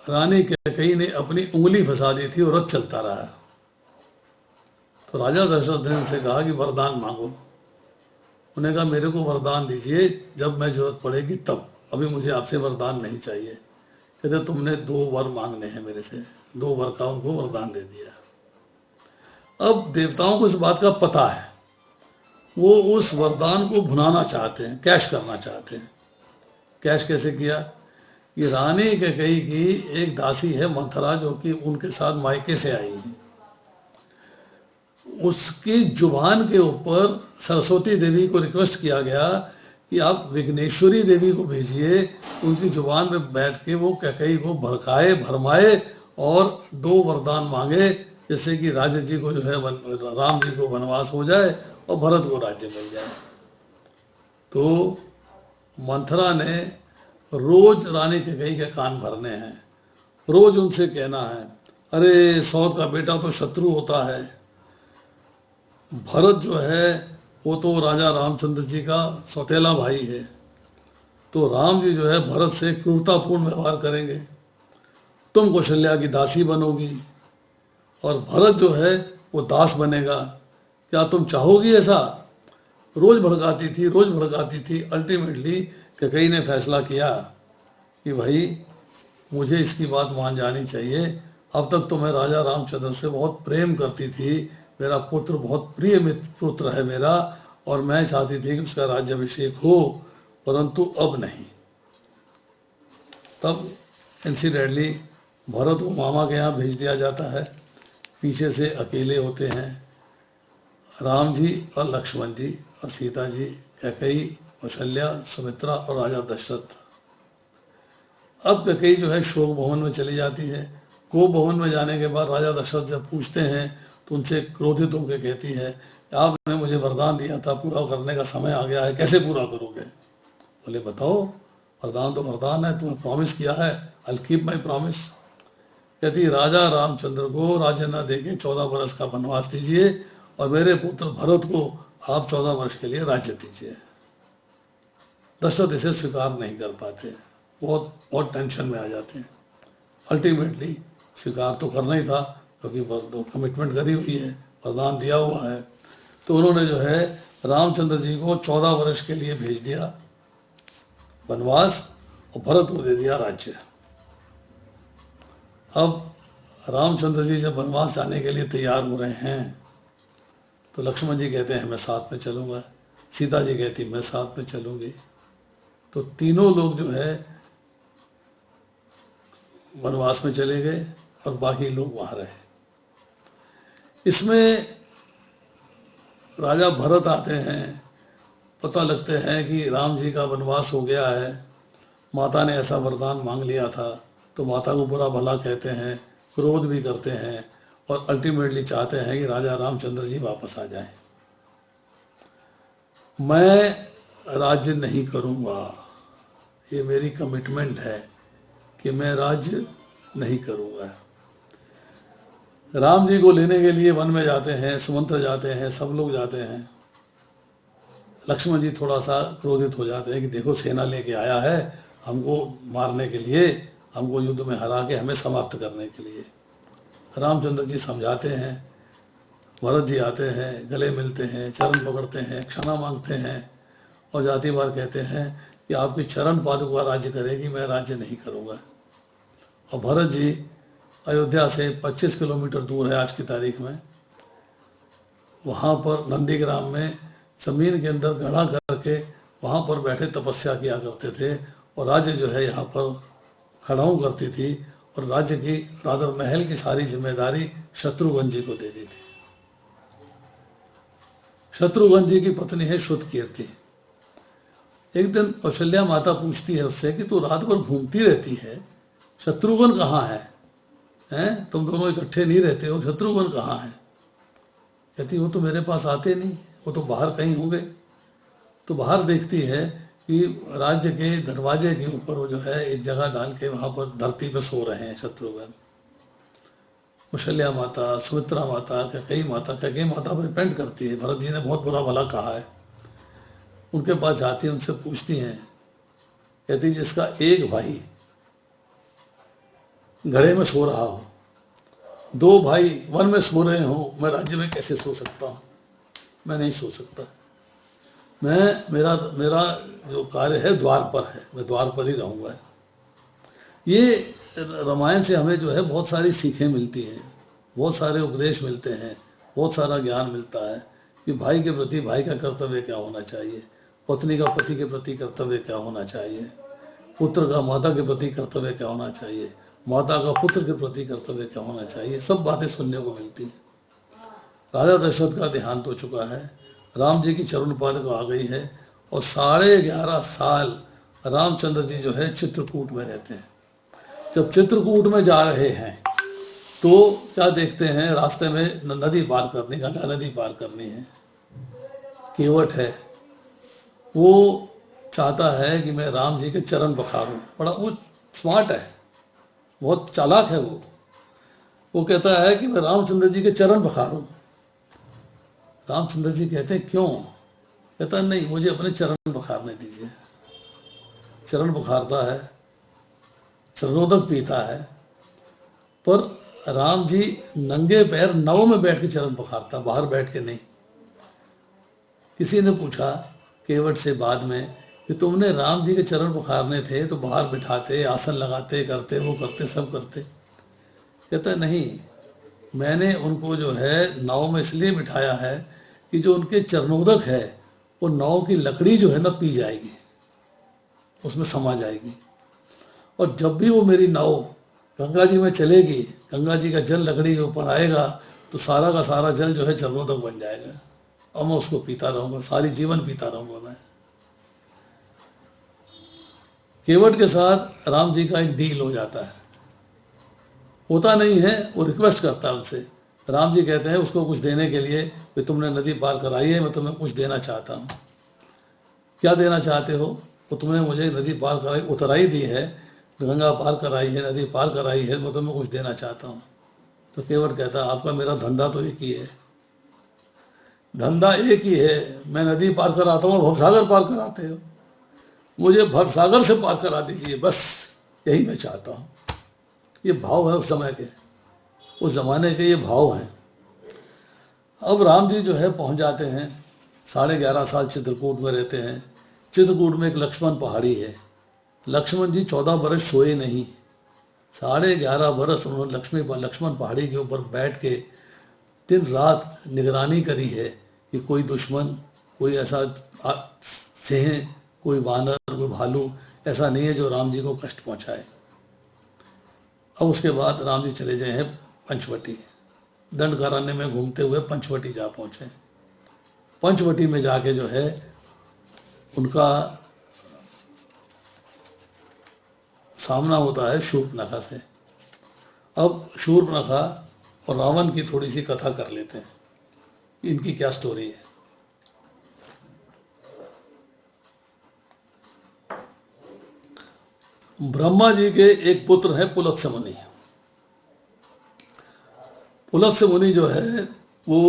रानी कैकेयी ने अपनी उंगली फंसा दी थी और रथ चलता रहा। तो राजा दशरथ ने उनसे कहा कि वरदान मांगो। उन्होंने कहा मेरे को वरदान दीजिए, जब मैं जरूरत पड़ेगी तब, अभी मुझे आपसे वरदान नहीं चाहिए। कहते तुमने 2 वर मांगने हैं मेरे से, 2 वर का उनको वरदान दे दिया। अब देवताओं को इस बात का पता है, वो उस वरदान को भुनाना चाहते हैं, कैश करना चाहते हैं। कैश कैसे किया कि रानी कैकेयी की एक दासी है मंथरा, जो कि उनके साथ मायके से आई है, उसकी जुबान के ऊपर सरस्वती देवी को रिक्वेस्ट किया गया कि आप विघ्नेश्वरी देवी को भेजिए, उनकी जुबान पे बैठ के वो कैकेयी को भड़काए भरमाए और 2 वरदान मांगे, जैसे कि राज्य जी को जो है राम जी को वनवास हो जाए और भरत को राज्य मिल जाए। तो मंथरा ने रोज रानी कैकेयी के कान भरने हैं रोज उनसे कहना है, अरे सौत का बेटा तो शत्रु होता है। भरत जो है वो तो राजा रामचंद्र जी का सौतेला भाई है, तो राम जी जो है भरत से क्रूरतापूर्ण व्यवहार करेंगे, तुम कौशल्या की दासी बनोगी और भरत जो है वो दास बनेगा। क्या तुम चाहोगी ऐसा? रोज भड़काती थी। अल्टीमेटली कैकेयी ने फैसला किया कि भाई मुझे इसकी बात मान जानी चाहिए। अब तक तो मैं राजा रामचंद्र से बहुत प्रेम करती थी, मेरा पुत्र बहुत प्रिय मित्र पुत्र है मेरा, और मैं चाहती थी कि उसका राज्याभिषेक हो, परंतु अब नहीं। तब इंसिडेंटली भरत को मामा के यहाँ भेज दिया जाता है। पीछे से अकेले होते हैं राम जी और लक्ष्मण जी और सीता जी, कैकेयी, कौशल्या, सुमित्रा और राजा दशरथ। अब कैकेयी जो है शोक भवन में चली जाती है। कोप भवन में जाने के बाद राजा दशरथ जब पूछते हैं तो उनसे क्रोधित होकर कहती है, आपने मुझे वरदान दिया था, पूरा करने का समय आ गया है, कैसे पूरा करोगे? बोले बताओ, वरदान तो वरदान है, तुम्हें प्रॉमिस किया है, आई कीप माई प्रॉमिस। कहती राजा रामचंद्र को राज्य न देके 14 वर्ष का वनवास दीजिए और मेरे पुत्र भरत को आप 14 वर्ष के लिए राज्य दीजिए। दशरथ इसे स्वीकार नहीं कर पाते, बहुत टेंशन में आ जाते हैं। अल्टीमेटली स्वीकार तो करना ही था क्योंकि कमिटमेंट करी हुई है, वरदान दिया हुआ है। तो उन्होंने जो है रामचंद्र जी को 14 वर्ष के लिए भेज दिया वनवास और भरत को दे दिया राज्य। अब रामचंद्र जी जब वनवास जाने के लिए तैयार हो रहे हैं तो लक्ष्मण जी कहते हैं मैं साथ में चलूँगा, सीता जी कहती मैं साथ में चलूँगी। तो तीनों लोग जो है वनवास में चले गए और बाकी लोग वहाँ रहे। इसमें राजा भरत आते हैं, पता लगते हैं कि राम जी का वनवास हो गया है, माता ने ऐसा वरदान मांग लिया था, तो माता को बुरा भला कहते हैं, क्रोध भी करते हैं और अल्टीमेटली चाहते हैं कि राजा रामचंद्र जी वापस आ जाएं। मैं राज्य नहीं करूँगा, ये मेरी कमिटमेंट है कि मैं राज्य नहीं करूँगा। राम जी को लेने के लिए वन में जाते हैं, सुमंत्र जाते हैं, सब लोग जाते हैं। लक्ष्मण जी थोड़ा सा क्रोधित हो जाते हैं कि देखो सेना लेके आया है हमको मारने के लिए, हमको युद्ध में हरा के हमें समाप्त करने के लिए। रामचंद्र जी समझाते हैं, भरत जी आते हैं, गले मिलते हैं, चरण पकड़ते हैं, क्षमा मांगते हैं और जाती बार कहते हैं कि आपकी चरण पादुका राज्य करेगी, मैं राज्य नहीं करूँगा। और भरत जी अयोध्या से 25 किलोमीटर दूर है आज की तारीख में, वहाँ पर नंदीग्राम में ज़मीन के अंदर गढ़ा करके वहाँ पर बैठे तपस्या किया करते थे और राज्य जो है यहाँ पर खड़ाऊ करती थी और राज्य की रादर महल की सारी जिम्मेदारी शत्रुघ्न जी को दे दी थी। शत्रुघ्न जी की पत्नी है श्रुतकीर्ति। एक दिन कौशल्या माता पूछती है उससे कि तू रात भर घूमती रहती है, शत्रुघ्न कहाँ है? हैं, तुम दोनों इकट्ठे नहीं रहते हो, शत्रुघ्न कहाँ है? कहती वो तो मेरे पास आते नहीं, वो तो बाहर कहीं होंगे। तो बाहर देखती है कि राज्य के दरवाजे के ऊपर वो जो है एक जगह डाल के वहाँ पर धरती पर सो रहे हैं शत्रुघ्न। कौशल्या माता, सुमित्रा माता, कैकेयी माता पर डिपेंड करती है, भरत जी ने बहुत बुरा भला कहा है। उनके पास जाती हैं, उनसे पूछती हैं, कहती जिसका एक भाई घड़े में सो रहा हो, 2 भाई वन में सो रहे हो, मैं राज्य में कैसे सो सकता हूँ? मैं नहीं सो सकता। मेरा जो कार्य है द्वार पर है, मैं द्वार पर ही रहूँगा। ये रामायण से हमें जो है बहुत सारी सीखें मिलती हैं, बहुत सारे उपदेश मिलते हैं, बहुत सारा ज्ञान मिलता है कि भाई के प्रति भाई का कर्तव्य क्या होना चाहिए, पत्नी का पति के प्रति कर्तव्य क्या होना चाहिए, पुत्र का माता के प्रति कर्तव्य क्या होना चाहिए, माता का पुत्र के प्रति कर्तव्य क्या होना चाहिए। सब बातें सुनने को मिलती हैं। राजा दशरथ का देहांत हो चुका है, राम जी की चरण पादुका आ गई है और 11.5 साल रामचंद्र जी जो है चित्रकूट में रहते हैं। जब चित्रकूट में जा रहे हैं तो क्या देखते हैं, रास्ते में नदी पार करनी, गंगा नदी पार करनी है। केवट है, वो चाहता है कि मैं राम जी के चरण पखारूं, बड़ा वो स्मार्ट है, बहुत चालाक है वो कहता है कि मैं रामचंद्र जी के चरण पखारूं। रामचंद्र जी कहते हैं क्यों? कहता है नहीं, मुझे अपने चरण पखारने दीजिए। चरण पखारता है, चरणोदक पीता है, पर राम जी नंगे पैर नाव में बैठ के चरण पखारता, बाहर बैठ के नहीं। किसी ने पूछा केवट से बाद में कि तुमने राम जी के चरण पखारने थे तो बाहर बिठाते, आसन लगाते, करते, वो करते, सब करते। कहता है नहीं, मैंने उनको जो है नाव में इसलिए बिठाया है कि जो उनके चरणोदक है वो नाव की लकड़ी जो है ना पी जाएगी, उसमें समा जाएगी, और जब भी वो मेरी नाव गंगा जी में चलेगी, गंगा जी का जल लकड़ी के ऊपर आएगा तो सारा का सारा जल जो है चरणोदक बन जाएगा और मैं उसको पीता रहूँगा, सारी जीवन पीता रहूँगा मैं। केवट के साथ राम जी का एक डील हो जाता है, होता नहीं है, वो रिक्वेस्ट करता है उनसे। राम जी कहते हैं उसको कुछ देने के लिए कि तुमने नदी पार कराई है, मैं तुम्हें कुछ देना चाहता हूँ। क्या देना चाहते हो? वो तुमने मुझे नदी पार कराई, उतराई दी है, गंगा पार कराई है, नदी पार कराई है, मैं तुम्हें कुछ देना चाहता हूँ। तो केवट कहता है आपका मेरा धंधा तो एक ही है, धंधा एक ही है, मैं नदी पार कराता हूँ, भवसागर पार कराते हो, मुझे भवसागर से पार करा दीजिए, बस यही मैं चाहता हूँ। ये भाव है उस समय के, उस जमाने के ये भाव हैं। अब राम जी जो है पहुंच जाते हैं, 11.5 साल चित्रकूट में रहते हैं। चित्रकूट में एक लक्ष्मण पहाड़ी है, लक्ष्मण जी 14 बरस सोए नहीं, 11.5 बरस उन्होंने लक्ष्मण पहाड़ी के ऊपर बैठ के दिन रात निगरानी करी है कि कोई दुश्मन, कोई ऐसा सिंह, कोई वानर, कोई भालू ऐसा नहीं है जो राम जी को कष्ट पहुंचाए। अब उसके बाद राम जी चले गए हैं पंचवटी, दंडकारण्य में घूमते हुए पंचवटी जा पहुंचे। पंचवटी में जाके जो है उनका सामना होता है शूर्पणखा से। अब शूर्पणखा और रावण की थोड़ी सी कथा कर लेते हैं, इनकी क्या स्टोरी है। ब्रह्मा जी के एक पुत्र है पुलत्स्य मुनि। पुलत्स्य मुनि जो है वो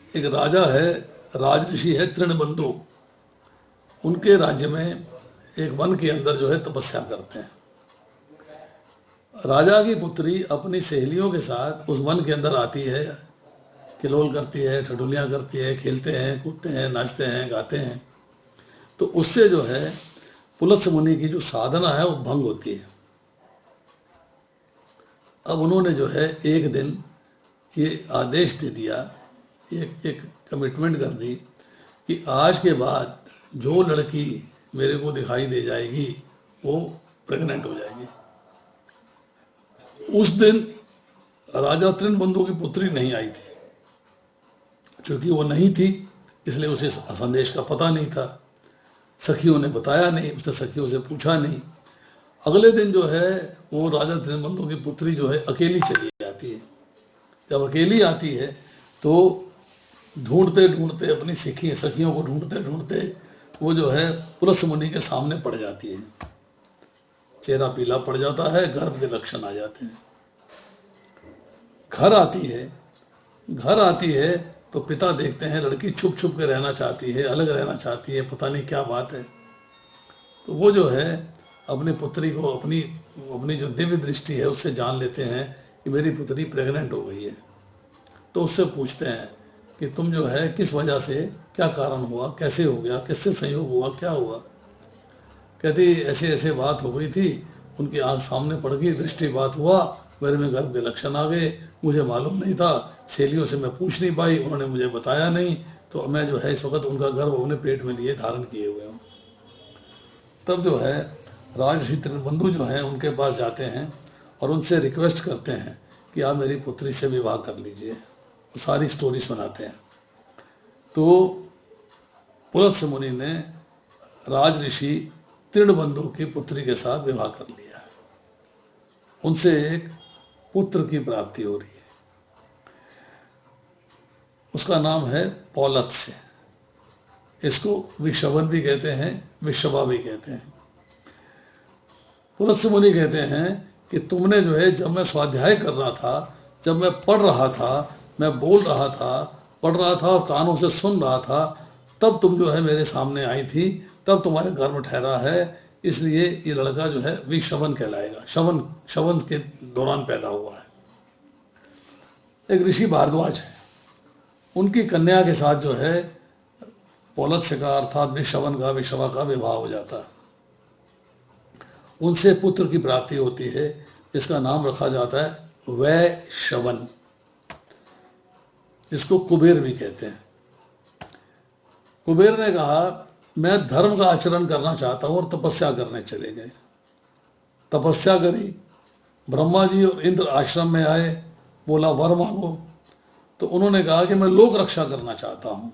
एक राजा है, राजऋषि है, तृणबंधु। उनके राज्य में एक वन के अंदर जो है तपस्या करते हैं। राजा की पुत्री अपनी सहेलियों के साथ उस वन के अंदर आती है, किलोल करती है, ठठुलियाँ करती है, खेलते हैं, कूदते हैं, नाचते हैं, गाते हैं। तो उससे जो है पुलत्स्य मुनि की जो साधना है वो भंग होती है। अब उन्होंने जो है एक दिन ये आदेश दे दिया, एक कमिटमेंट कर दी कि आज के बाद जो लड़की मेरे को दिखाई दे जाएगी वो प्रेग्नेंट हो जाएगी। उस दिन राजा तृणबंधु की पुत्री नहीं आई थी, क्योंकि वो नहीं थी इसलिए उसे संदेश का पता नहीं था, सखियों ने बताया नहीं, उसने सखियों से पूछा नहीं। अगले दिन जो है वो राजा तृणबंधु की पुत्री जो है अकेली चली जाती है। जब अकेली आती है तो ढूंढते ढूंढते अपनी सखियों को ढूंढते ढूंढते वो जो है पुलत्स्य मुनि के सामने पड़ जाती है। चेहरा पीला पड़ जाता है, गर्भ के लक्षण आ जाते हैं। घर आती है तो पिता देखते हैं लड़की छुप छुप के रहना चाहती है, अलग रहना चाहती है, पता नहीं क्या बात है। तो वो जो है अपनी पुत्री को अपनी जो दिव्य दृष्टि है उससे जान लेते हैं कि मेरी पुत्री प्रेग्नेंट हो गई है। तो उससे पूछते हैं कि तुम जो है किस वजह से, क्या कारण हुआ, कैसे हो गया, किससे संयोग हुआ, क्या हुआ। कहती ऐसे ऐसे बात हो गई थी, उनकी आंख सामने पड़ गई, दृष्टि बात हुआ, मेरे में गर्भ के लक्षण आ गए, मुझे मालूम नहीं था, सहेलियों से मैं पूछ नहीं पाई, उन्होंने मुझे बताया नहीं, तो मैं जो है इस वक्त उनका गर्भ अपने पेट में लिए धारण किए हुए हूँ। तब जो है राजऋषि तृणबंधु जो हैं उनके पास जाते हैं और उनसे रिक्वेस्ट करते हैं कि आप मेरी पुत्री से विवाह कर लीजिए। वो सारी स्टोरी सुनाते हैं। तो पुलत्स्य मुनि ने राजऋषि तृणबंधु की पुत्री के साथ विवाह कर लिया। उनसे एक पुत्र की प्राप्ति हो रही है, उसका नाम है पौलत्स्य। इसको विश्रवन भी कहते हैं, विश्रवा भी कहते हैं। पुलत्स्य मुनि कहते हैं कि तुमने जो है, जब मैं स्वाध्याय कर रहा था, जब मैं पढ़ रहा था, मैं बोल रहा था, पढ़ रहा था और कानों से सुन रहा था, तब तुम जो है मेरे सामने आई थी, तब तुम्हारे घर में ठहरा है, इसलिए ये लड़का जो है विश्रवन कहलाएगा। शवन के दौरान पैदा हुआ है। एक ऋषि भारद्वाज है, उनकी कन्या के साथ जो है पौलत्स्य का अर्थात विश्रवा का विवाह हो जाता है। उनसे पुत्र की प्राप्ति होती है, इसका नाम रखा जाता है वैश्रवन, जिसको कुबेर भी कहते हैं। कुबेर ने कहा मैं धर्म का आचरण करना चाहता हूं और तपस्या करने चले गए। तपस्या करी, ब्रह्मा जी और इंद्र आश्रम में आए, बोला वर मांगो। तो उन्होंने कहा कि मैं लोक रक्षा करना चाहता हूं।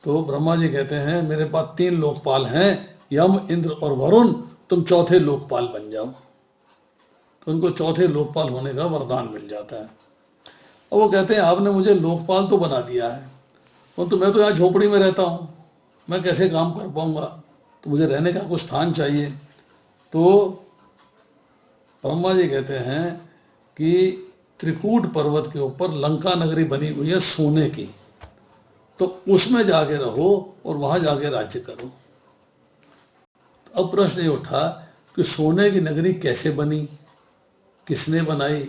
तो ब्रह्मा जी कहते हैं मेरे पास 3 लोकपाल हैं, यम, इंद्र और वरुण, तुम चौथे लोकपाल बन जाओ। तो उनको चौथे लोकपाल होने का वरदान मिल जाता है। और वो कहते हैं आपने मुझे लोकपाल तो बना दिया है, परंतु मैं तो यहाँ झोपड़ी में रहता हूँ, मैं कैसे काम कर पाऊंगा, तो मुझे रहने का कुछ स्थान चाहिए। तो ब्रह्मा जी कहते हैं कि त्रिकूट पर्वत के ऊपर लंका नगरी बनी हुई है सोने की, तो उसमें जाके रहो और वहां जाके राज्य करो। तो अब प्रश्न ये उठा कि सोने की नगरी कैसे बनी, किसने बनाई?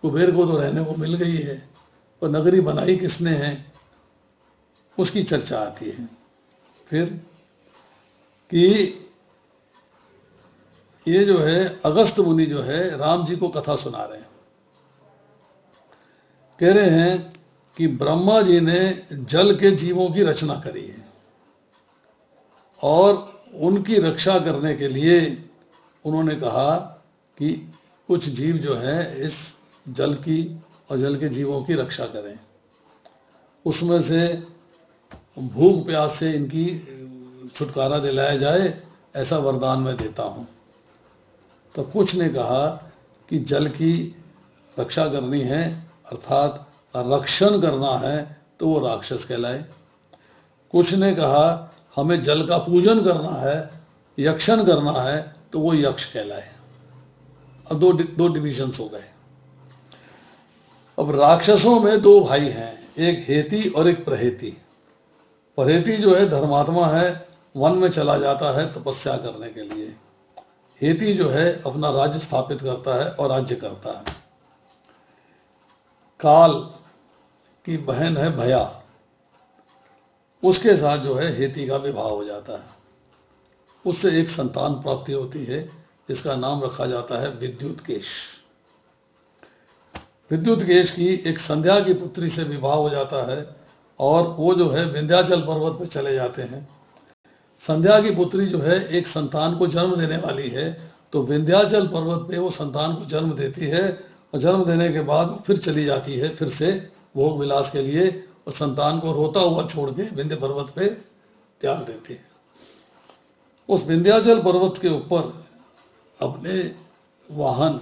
कुबेर को तो रहने को मिल गई है, और नगरी बनाई किसने है, उसकी चर्चा आती है। फिर कि ये जो है अगस्त मुनि जो है राम जी को कथा सुना रहे हैं, कह रहे हैं कि ब्रह्मा जी ने जल के जीवों की रचना करी है और उनकी रक्षा करने के लिए उन्होंने कहा कि कुछ जीव जो हैं इस जल की और जल के जीवों की रक्षा करें, उसमें से भूख प्यास से इनकी छुटकारा दिलाया जाए, ऐसा वरदान मैं देता हूँ। तो कुछ ने कहा कि जल की रक्षा करनी है अर्थात रक्षण करना है तो वो राक्षस कहलाए। कुछ ने कहा हमें जल का पूजन करना है, यक्षण करना है तो वो यक्ष कहलाए। अब दो डिविजन्स हो गए। अब राक्षसों में 2 भाई हैं, एक हेती और एक प्रहेती। प्रहेती जो है धर्मात्मा है, वन में चला जाता है तपस्या करने के लिए। हेती जो है अपना राज्य स्थापित करता है और राज्य करता है। काल की बहन है भया, उसके साथ जो है हेती का विवाह हो जाता है, उससे एक संतान प्राप्ति होती है, इसका नाम रखा जाता है विद्युतकेश। विद्युतकेश की एक संध्या की पुत्री से विवाह हो जाता है और वो जो है विंध्याचल पर्वत पर चले जाते हैं। संध्या की पुत्री जो है एक संतान को जन्म देने वाली है, तो विंध्याचल पर्वत पे वो संतान को जन्म देती है और जन्म देने के बाद फिर चली जाती है फिर से भोग विलास के लिए, और संतान को रोता हुआ छोड़ के विंध्य पर्वत पे त्याग देती है। उस विंध्याचल पर्वत के ऊपर अपने वाहन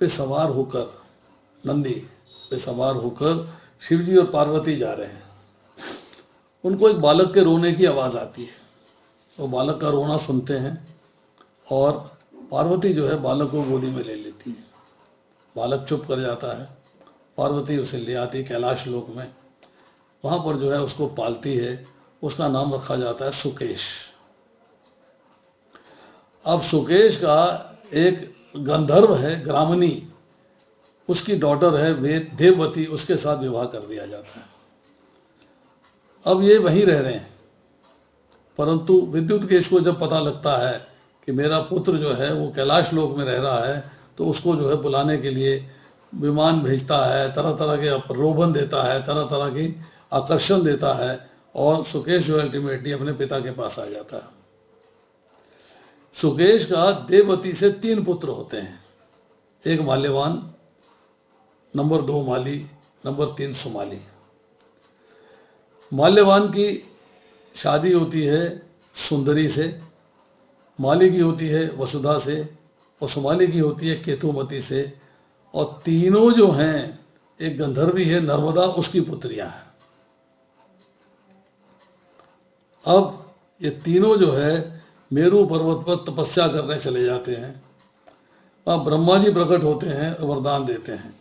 पे सवार होकर, नंदी पे सवार होकर शिवजी और पार्वती जा रहे हैं। उनको एक बालक के रोने की आवाज़ आती है, वो बालक का रोना सुनते हैं और पार्वती जो है बालक को गोदी में ले लेती है। बालक चुप कर जाता है, पार्वती उसे ले आती कैलाश लोक में, वहाँ पर जो है उसको पालती है। उसका नाम रखा जाता है सुकेश। अब सुकेश का एक गंधर्व है ग्रामनी, उसकी डॉटर है देववती, उसके साथ विवाह कर दिया जाता है। अब ये वहीं रह रहे हैं, परंतु विद्युतकेश को जब पता लगता है कि मेरा पुत्र जो है वो कैलाश लोक में रह रहा है, तो उसको जो है बुलाने के लिए विमान भेजता है, तरह तरह के प्रलोभन देता है, तरह तरह की आकर्षण देता है, और सुकेश जो अल्टीमेटली अपने पिता के पास आ जाता है। सुकेश का देववती से 3 पुत्र होते हैं, एक माल्यवान, नंबर 2 माली, नंबर 3 सुमाली। माल्यवान की शादी होती है सुंदरी से, माली की होती है वसुधा से, और सुमाली की होती है केतुमती से, और तीनों जो हैं, एक गंधर्वी है नर्मदा, उसकी पुत्रियां हैं। अब ये तीनों जो है मेरू पर्वत पर तपस्या करने चले जाते हैं, अब ब्रह्मा जी प्रकट होते हैं और वरदान देते हैं।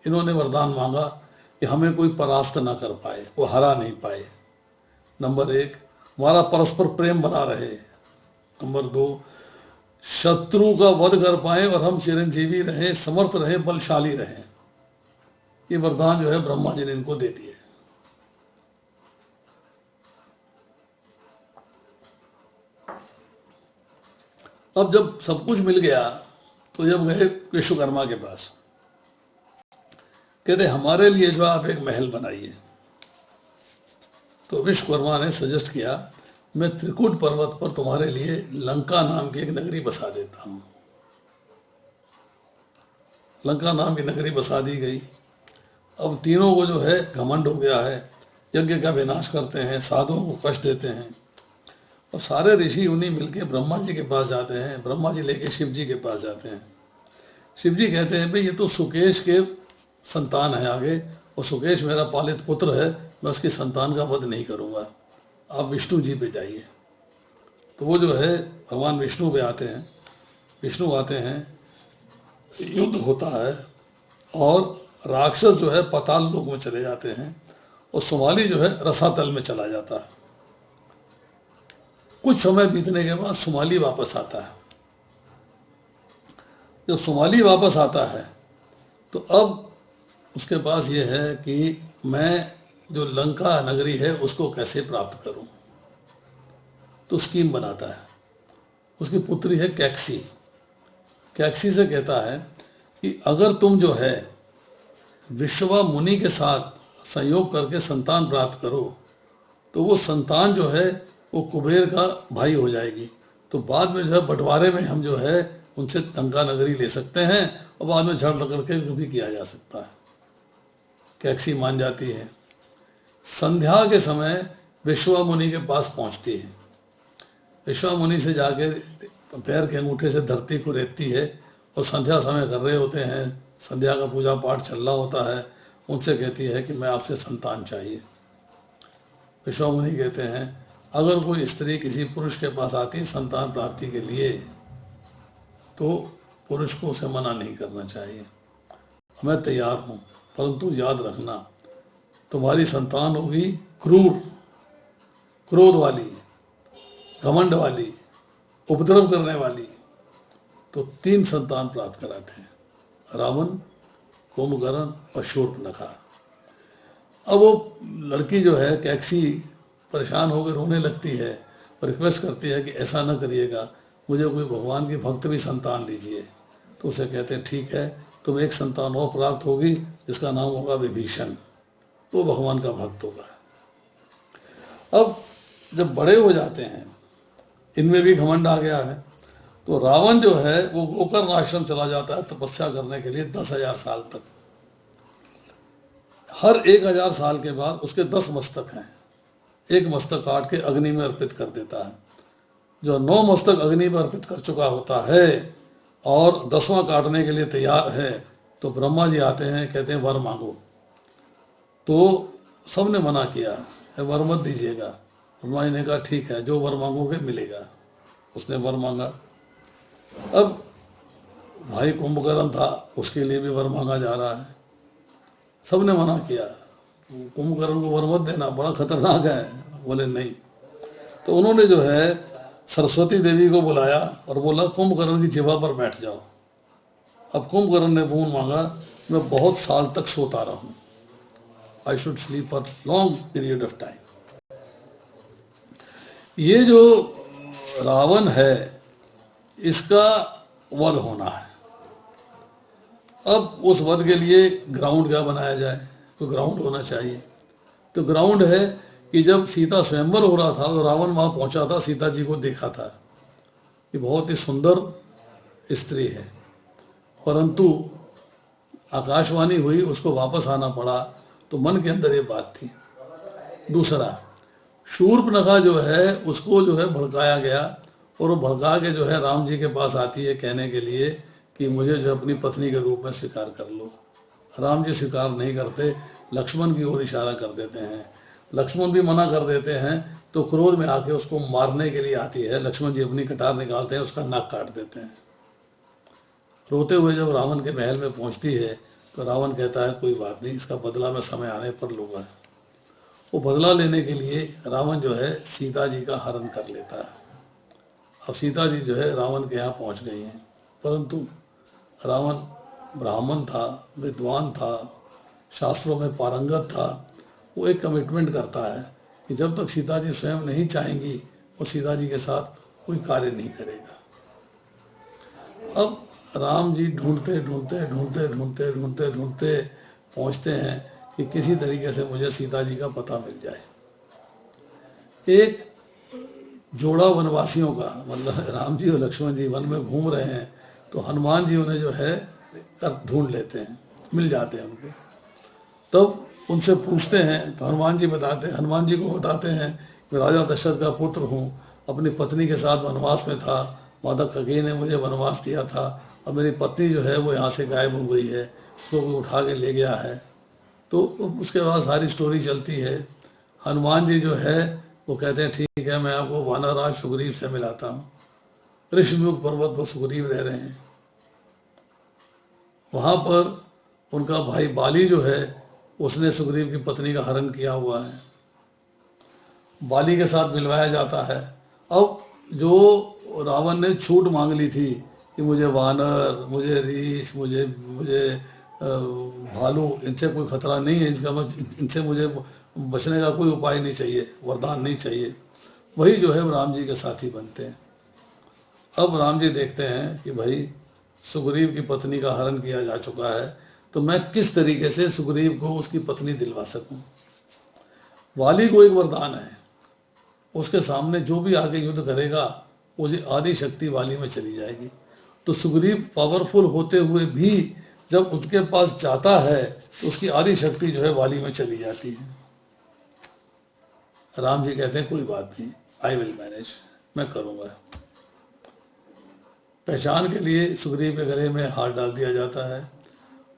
इन्होंने वरदान मांगा कि हमें कोई परास्त ना कर पाए, वो हरा नहीं पाए। नंबर 1, हमारा परस्पर प्रेम बना रहे। नंबर 2, शत्रु का वध कर पाए और हम चिरंजीवी रहें, समर्थ रहें, बलशाली रहें। ये वरदान जो है ब्रह्मा जी ने इनको दे दिए। अब जब सब कुछ मिल गया तो जब गए विश्वकर्मा के पास, कहते हमारे लिए जो आप एक महल बनाइए। तो विश्वकर्मा ने सजेस्ट किया, मैं त्रिकुट पर्वत पर तुम्हारे लिए लंका नाम की एक नगरी बसा देता हूं। लंका नाम की नगरी बसा दी गई। अब तीनों को जो है घमंड हो गया है, यज्ञ का विनाश करते हैं, साधुओं को कष्ट देते हैं। और सारे ऋषि उन्हीं मिलके ब्रह्मा जी के पास जाते हैं। ब्रह्मा जी लेके शिव जी के पास जाते हैं। शिव जी कहते हैं भाई ये तो सुकेश के संतान है आगे, और सुकेश मेरा पालित पुत्र है, मैं उसकी संतान का वध नहीं करूँगा, आप विष्णु जी पे जाइए। तो वो जो है भगवान विष्णु पे आते हैं। विष्णु आते हैं, युद्ध होता है और राक्षस जो है पाताल लोक में चले जाते हैं और सुमाली जो है रसातल में चला जाता है। कुछ समय बीतने के बाद सुमाली वापस आता है। जब सुमाली वापस आता है तो अब उसके पास ये है कि मैं जो लंका नगरी है उसको कैसे प्राप्त करूं। तो स्कीम बनाता है। उसकी पुत्री है कैक्सी। कैक्सी से कहता है कि अगर तुम जो है विश्वा मुनि के साथ संयोग करके संतान प्राप्त करो तो वो संतान जो है वो कुबेर का भाई हो जाएगी। तो बाद में जो है बंटवारे में हम जो है उनसे लंका नगरी ले सकते हैं और बाद में झड़ पकड़ के जो भी किया जा सकता है। कैक्सी मान जाती है। संध्या के समय विश्वा मुनि के पास पहुंचती है। विश्वा मुनि से जाके पैर के अंगूठे से धरती को रेतती है और संध्या समय कर रहे होते हैं, संध्या का पूजा पाठ चल रहा होता है। उनसे कहती है कि मैं आपसे संतान चाहिए। विश्वा मुनि कहते हैं अगर कोई स्त्री किसी पुरुष के पास आती संतान प्राप्ति के लिए तो पुरुष को उसे मना नहीं करना चाहिए। मैं तैयार हूँ, परंतु याद रखना तुम्हारी संतान होगी क्रूर, क्रोध वाली, घमंड वाली, उपद्रव करने वाली। तो 3 संतान प्राप्त कराते हैं, रावण, कुंभकर्ण और शूर्पणखा। अब वो लड़की जो है कैक्सी परेशान होकर रोने लगती है और रिक्वेस्ट करती है कि ऐसा न करिएगा, मुझे कोई भगवान की भक्त भी संतान दीजिए। तो उसे कहते हैं ठीक है, तुम एक संतान और प्राप्त होगी जिसका नाम होगा विभीषण, वो भगवान का भक्त होगा। अब जब बड़े हो जाते हैं, इनमें भी घमंड आ गया है, तो रावण जो है वो गोकर्ण आश्रम चला जाता है तपस्या करने के लिए 10,000 साल तक। हर 1,000 साल के बाद उसके 10 मस्तक हैं, एक मस्तक काट के अग्नि में अर्पित कर देता है। जो 9 मस्तक अग्नि में अर्पित कर चुका होता है और 10वां काटने के लिए तैयार है तो ब्रह्मा जी आते हैं, कहते हैं वर मांगो। तो सबने मना किया, वर मत दीजिएगा। ब्रह्मा जी ने कहा ठीक है, जो वर मांगोगे मिलेगा। उसने वर मांगा। अब भाई कुंभकर्ण था, उसके लिए भी वर मांगा जा रहा है। सबने मना किया, कुंभकर्ण को वर मत देना, बड़ा खतरनाक है। बोले नहीं। तो उन्होंने जो है सरस्वती देवी को बुलाया और बोला कुंभकर्ण की जिह्वा पर बैठ जाओ। अब कुंभकर्ण ने बोल मांगा, मैं बहुत साल तक सोता रहूं, I should sleep for long period of time. ये जो रावण है इसका वध होना है। अब उस वध के लिए ग्राउंड क्या बनाया जाए, तो ग्राउंड होना चाहिए। तो ग्राउंड है कि जब सीता स्वयंवर हो रहा था तो रावण वहां पहुंचा था, सीता जी को देखा था कि बहुत ही सुंदर स्त्री है, परंतु आकाशवाणी हुई, उसको वापस आना पड़ा। तो मन के अंदर ये बात थी। दूसरा, शूर्पणखा जो है उसको जो है भड़काया गया और वो भड़का के जो है राम जी के पास आती है कहने के लिए कि मुझे जो अपनी पत्नी के रूप में स्वीकार कर लो। राम जी स्वीकार नहीं करते, लक्ष्मण की ओर इशारा कर देते हैं। लक्ष्मण भी मना कर देते हैं तो क्रोध में आके उसको मारने के लिए आती है। लक्ष्मण जी अपनी कटार निकालते हैं, उसका नाक काट देते हैं। रोते हुए जब रावण के महल में पहुंचती है तो रावण कहता है कोई बात नहीं, इसका बदला मैं समय आने पर लूँगा। वो बदला लेने के लिए रावण जो है सीता जी का हरण कर लेता है। अब सीता जी जो है रावण के यहाँ पहुँच गई हैं, परंतु रावण ब्राह्मण था, विद्वान था, शास्त्रों में पारंगत था। वो एक कमिटमेंट करता है कि जब तक सीता जी स्वयं नहीं चाहेंगी वो सीता जी के साथ कोई कार्य नहीं करेगा। अब राम जी ढूंढते ढूंढते ढूंढते ढूंढते ढूंढते ढूंढते पहुंचते हैं कि किसी तरीके से मुझे सीता जी का पता मिल जाए। एक जोड़ा वनवासियों का, मतलब राम जी और लक्ष्मण जी वन में घूम रहे हैं तो हनुमान जी उन्हें जो है कर ढूंढ लेते हैं, मिल जाते हैं उनको। तब उनसे पूछते हैं तो हनुमान जी को बताते हैं कि राजा दशरथ का पुत्र हूँ, अपनी पत्नी के साथ वनवास में था, माता कैकेयी ने मुझे वनवास दिया था, अब मेरी पत्नी जो है वो यहाँ से गायब हो गई है, उसको कोई उठा के ले गया है। तो उसके बाद सारी स्टोरी चलती है। हनुमान जी जो है वो कहते हैं ठीक है, मैं आपको वानरराज सुग्रीव से मिलाता हूँ। ऋषिमुख पर्वत पर सुग्रीव रह रहे हैं। वहाँ पर उनका भाई बाली जो है उसने सुग्रीव की पत्नी का हरण किया हुआ है। बाली के साथ मिलवाया जाता है। अब जो रावण ने छूट मांग ली थी कि मुझे वानर, मुझे रीछ, मुझे भालू, इनसे कोई खतरा नहीं है, इनसे मुझे बचने का कोई उपाय नहीं चाहिए, वरदान नहीं चाहिए, वही जो है राम जी के साथी बनते हैं। अब राम जी देखते हैं कि भाई सुग्रीव की पत्नी का हरण किया जा चुका है, तो मैं किस तरीके से सुग्रीव को उसकी पत्नी दिलवा सकूं। वाली को एक वरदान है, उसके सामने जो भी आगे युद्ध करेगा उसकी आदि शक्ति वाली में चली जाएगी। तो सुग्रीव पावरफुल होते हुए भी जब उसके पास जाता है तो उसकी आदि शक्ति जो है वाली में चली जाती है। राम जी कहते हैं कोई बात नहीं, आई विल मैनेज, मैं करूँगा। पहचान के लिए सुग्रीव के गले में हाथ डाल दिया जाता है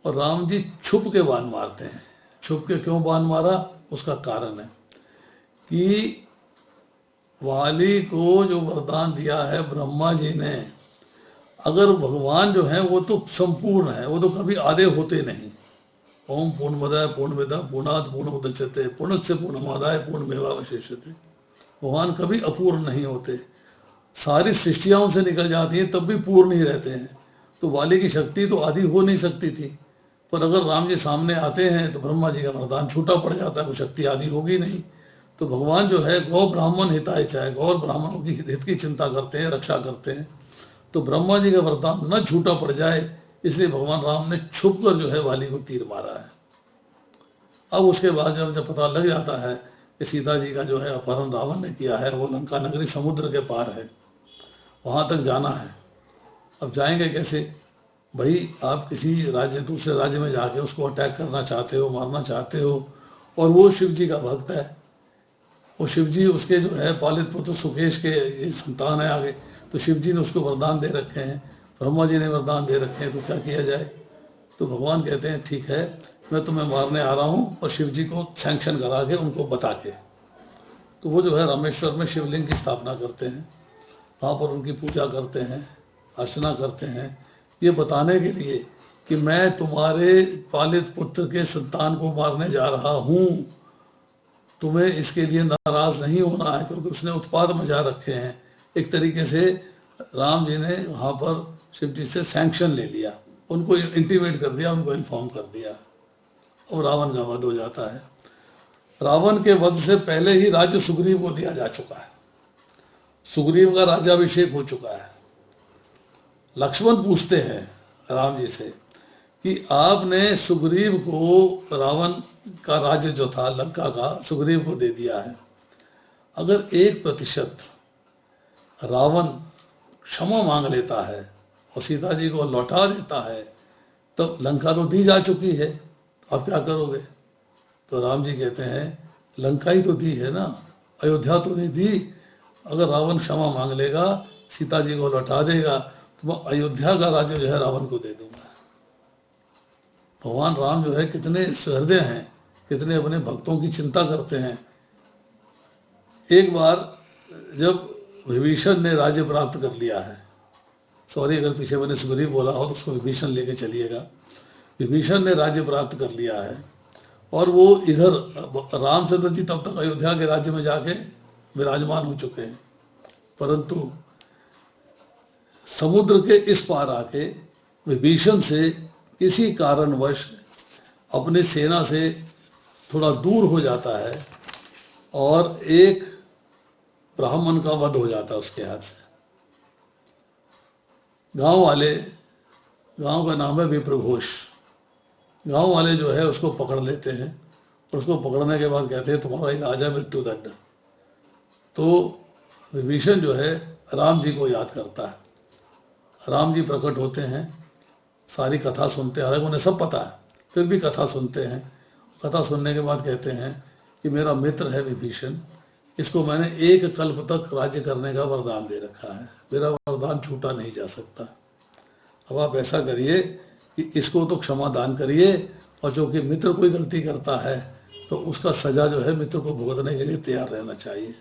और राम जी छुप के बाण मारते हैं। छुप के क्यों बाण मारा, उसका कारण है कि वाली को जो वरदान दिया है ब्रह्मा जी ने, अगर भगवान जो है वो तो संपूर्ण है, वो तो कभी आधे होते नहीं। ओम पूर्णमदः पूर्णमिदं पूर्णात् पूर्णमुदच्यते पूर्णस्य पूर्णमादाय पूर्णमेवावशिष्यते। भगवान कभी अपूर्ण नहीं होते, सारी सृष्टियाँ उनसे निकल जाती हैं तब भी पूर्ण ही रहते हैं। तो वाली की शक्ति तो आधी हो नहीं सकती थी, पर अगर राम जी सामने आते हैं तो ब्रह्मा जी का वरदान छूटा पड़ जाता है, वो शक्ति आधी होगी नहीं। तो भगवान जो है गौ ब्राह्मण हिताय चाहे, गौ ब्राह्मणों की हित की चिंता करते हैं, रक्षा करते हैं। तो ब्रह्मा जी का वरदान न छूटा पड़ जाए, इसलिए भगवान राम ने छुप कर जो है वाली को तीर मारा है। अब उसके बाद जब पता लग जाता है कि सीता जी का जो है अपहरण रावण ने किया है, वो लंका नगरी समुद्र के पार है, वहाँ तक जाना है। अब जाएंगे कैसे भाई, आप किसी राज्य दूसरे राज्य में जाके उसको अटैक करना चाहते हो, मारना चाहते हो, और वो शिव जी का भक्त है, वो शिव जी उसके जो है पालित पुत्र सुकेश के ये संतान है आगे, तो शिव जी ने उसको वरदान दे रखे हैं, ब्रह्मा जी ने वरदान दे रखे हैं, तो क्या किया जाए। तो भगवान कहते हैं ठीक है, मैं तुम्हें मारने आ रहा हूँ, और शिव जी को सैंक्शन करा के उनको बता के, तो वो जो है रामेश्वर में शिवलिंग की स्थापना करते हैं, वहाँ पर उनकी पूजा करते हैं, अर्चना करते हैं, ये बताने के लिए कि मैं तुम्हारे पालित पुत्र के संतान को मारने जा रहा हूँ, तुम्हें इसके लिए नाराज नहीं होना है, क्योंकि उसने उत्पाद मचा रखे हैं। एक तरीके से राम जी ने वहाँ पर शिव जी से सैंक्शन ले लिया, उनको इंटीमेट कर दिया, उनको इन्फॉर्म कर दिया, और रावण का वध हो जाता है। रावण के वध से पहले ही राज्य सुग्रीव को दिया जा चुका है, सुग्रीव का राज्याभिषेक हो चुका है। लक्ष्मण पूछते हैं राम जी से कि आपने सुग्रीव को रावण का राज्य जो था लंका का सुग्रीव को दे दिया है, अगर 1% रावण क्षमा मांग लेता है और सीता जी को लौटा देता है, तब लंका तो दी जा चुकी है, तो आप क्या करोगे। तो राम जी कहते हैं लंका ही तो दी है ना, अयोध्या तो नहीं दी। अगर रावण क्षमा मांग लेगा, सीता जी को लौटा देगा, तो मैं अयोध्या का राज्य जो है रावण को दे दूंगा। भगवान राम जो है कितने सहृदय हैं, कितने अपने भक्तों की चिंता करते हैं। एक बार जब विभीषण ने राज्य प्राप्त कर लिया है, सॉरी अगर पीछे मैंने सुग्रीव बोला हो तो उसको विभीषण लेके चलिएगा। विभीषण ने राज्य प्राप्त कर लिया है और वो इधर रामचंद्र जी तब तक अयोध्या के राज्य में जाके विराजमान हो चुके हैं, परंतु समुद्र के इस पार आके विभीषण से किसी कारणवश अपनी सेना से थोड़ा दूर हो जाता है और एक ब्राह्मण का वध हो जाता है उसके हाथ से। गांव का नाम है विप्रघोष। गांव वाले जो है उसको पकड़ लेते हैं और उसको पकड़ने के बाद कहते हैं तुम्हारा इलाज है मृत्युदंड। तो विभीषण जो है राम जी को याद करता है, राम जी प्रकट होते हैं, सारी कथा सुनते हैं, हालांकि उन्हें सब पता है फिर भी कथा सुनते हैं। कथा सुनने के बाद कहते हैं कि मेरा मित्र है विभीषण, इसको मैंने एक कल्प तक राज्य करने का वरदान दे रखा है, मेरा वरदान छूटा नहीं जा सकता। अब आप ऐसा करिए कि इसको तो क्षमा दान करिए, और जो कि मित्र कोई गलती करता है तो उसका सजा जो है मित्र को भुगतने के लिए तैयार रहना चाहिए।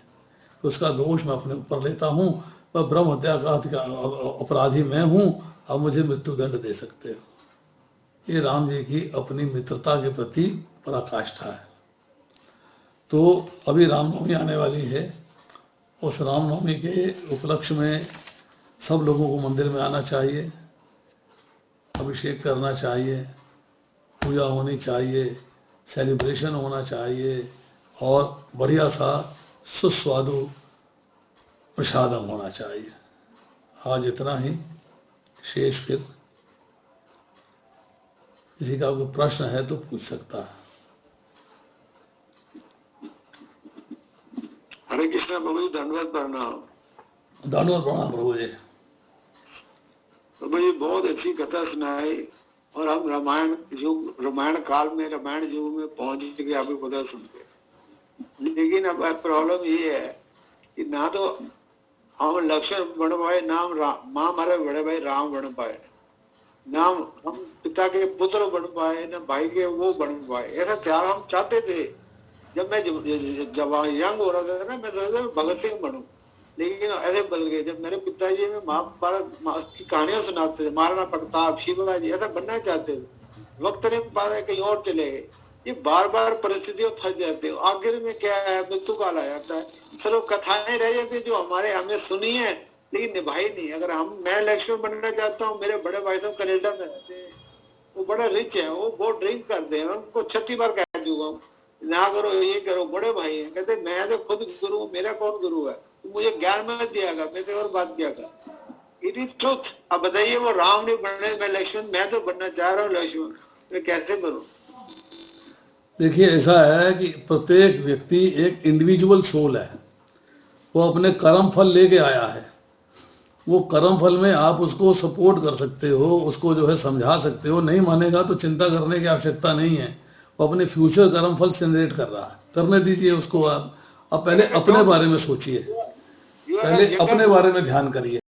तो उसका दोष मैं अपने ऊपर लेता हूँ, वह ब्रह्म हत्या का अपराधी मैं हूँ, अब मुझे मृत्युदंड दे सकते हो। ये राम जी की अपनी मित्रता के प्रति पराकाष्ठा है। तो अभी रामनवमी आने वाली है, उस रामनवमी के उपलक्ष्य में सब लोगों को मंदिर में आना चाहिए, अभिषेक करना चाहिए, पूजा होनी चाहिए, सेलिब्रेशन होना चाहिए और बढ़िया सा सुस्वादु प्रसादम होना चाहिए। आज इतना ही, शेष फिर किसी का कोई प्रश्न है तो पूछ सकता है। हरे कृष्णा प्रभु जी, धन्यवाद प्रणाम। धन्यवाद प्रणाम प्रभु जी। प्रभु जी बहुत अच्छी कथा सुनाई और हम रामायण काल में, रामायण युग में पहुंच गए आपकी कथा सुन के। लेकिन अब प्रॉब्लम ये है कि ना तो हम लक्ष्मण बन पाए, माँ हमारे बड़े भाई राम बन पाए, ना हम पिता के पुत्र बन पाए, ना भाई के वो बन पाए। ऐसा त्याग हम चाहते थे। जब मैं जब यंग हो रहा था ना, मैं सोचता भगत सिंह बनूं, लेकिन ऐसे बदल गए। जब मेरे पिताजी में महाभारत की कहानियां सुनाते थे, महाराणा प्रताप, शिवाजी, ऐसा बनना चाहते थे। वक्त ने पाया कहीं और चले गए। ये बार बार परिस्थितियों फंस जाते हो। आखिर में क्या है, मृत्यु काल आ जाता है। सिर्फ कथाएं रह जाती जो हमने सुनी है लेकिन निभाई नहीं। अगर मैं लक्ष्मण बनना चाहता हूँ, मेरे बड़े भाई साहब कनाडा में रहते हैं, वो बड़ा रिच है, वो बहुत ड्रिंक करते हैं, उनको 36 बार कह चुका हूँ ना करो ये करो। बड़े भाई हैं, कहते मैं तो खुद गुरु हूँ, मेरा कौन गुरु है, तुम मुझे ज्ञान मत दिया कर, मैं तो और बात किया कर। It is truth. अब बताइए वो राम नहीं बनने, मैं लक्ष्मण, मैं तो बनना चाह रहा हूँ लक्ष्मण, मैं कैसे बनूं? देखिए ऐसा है कि प्रत्येक व्यक्ति एक इंडिविजुअल सोल है, वो अपने कर्म फल लेके आया है। वो कर्म फल में आप उसको सपोर्ट कर सकते हो, उसको जो है समझा सकते हो। नहीं मानेगा तो चिंता करने की आवश्यकता नहीं है, वो अपने फ्यूचर कर्म फल जनरेट कर रहा है, करने दीजिए उसको। आप पहले अपने बारे में सोचिए, पहले अपने बारे में ध्यान करिए।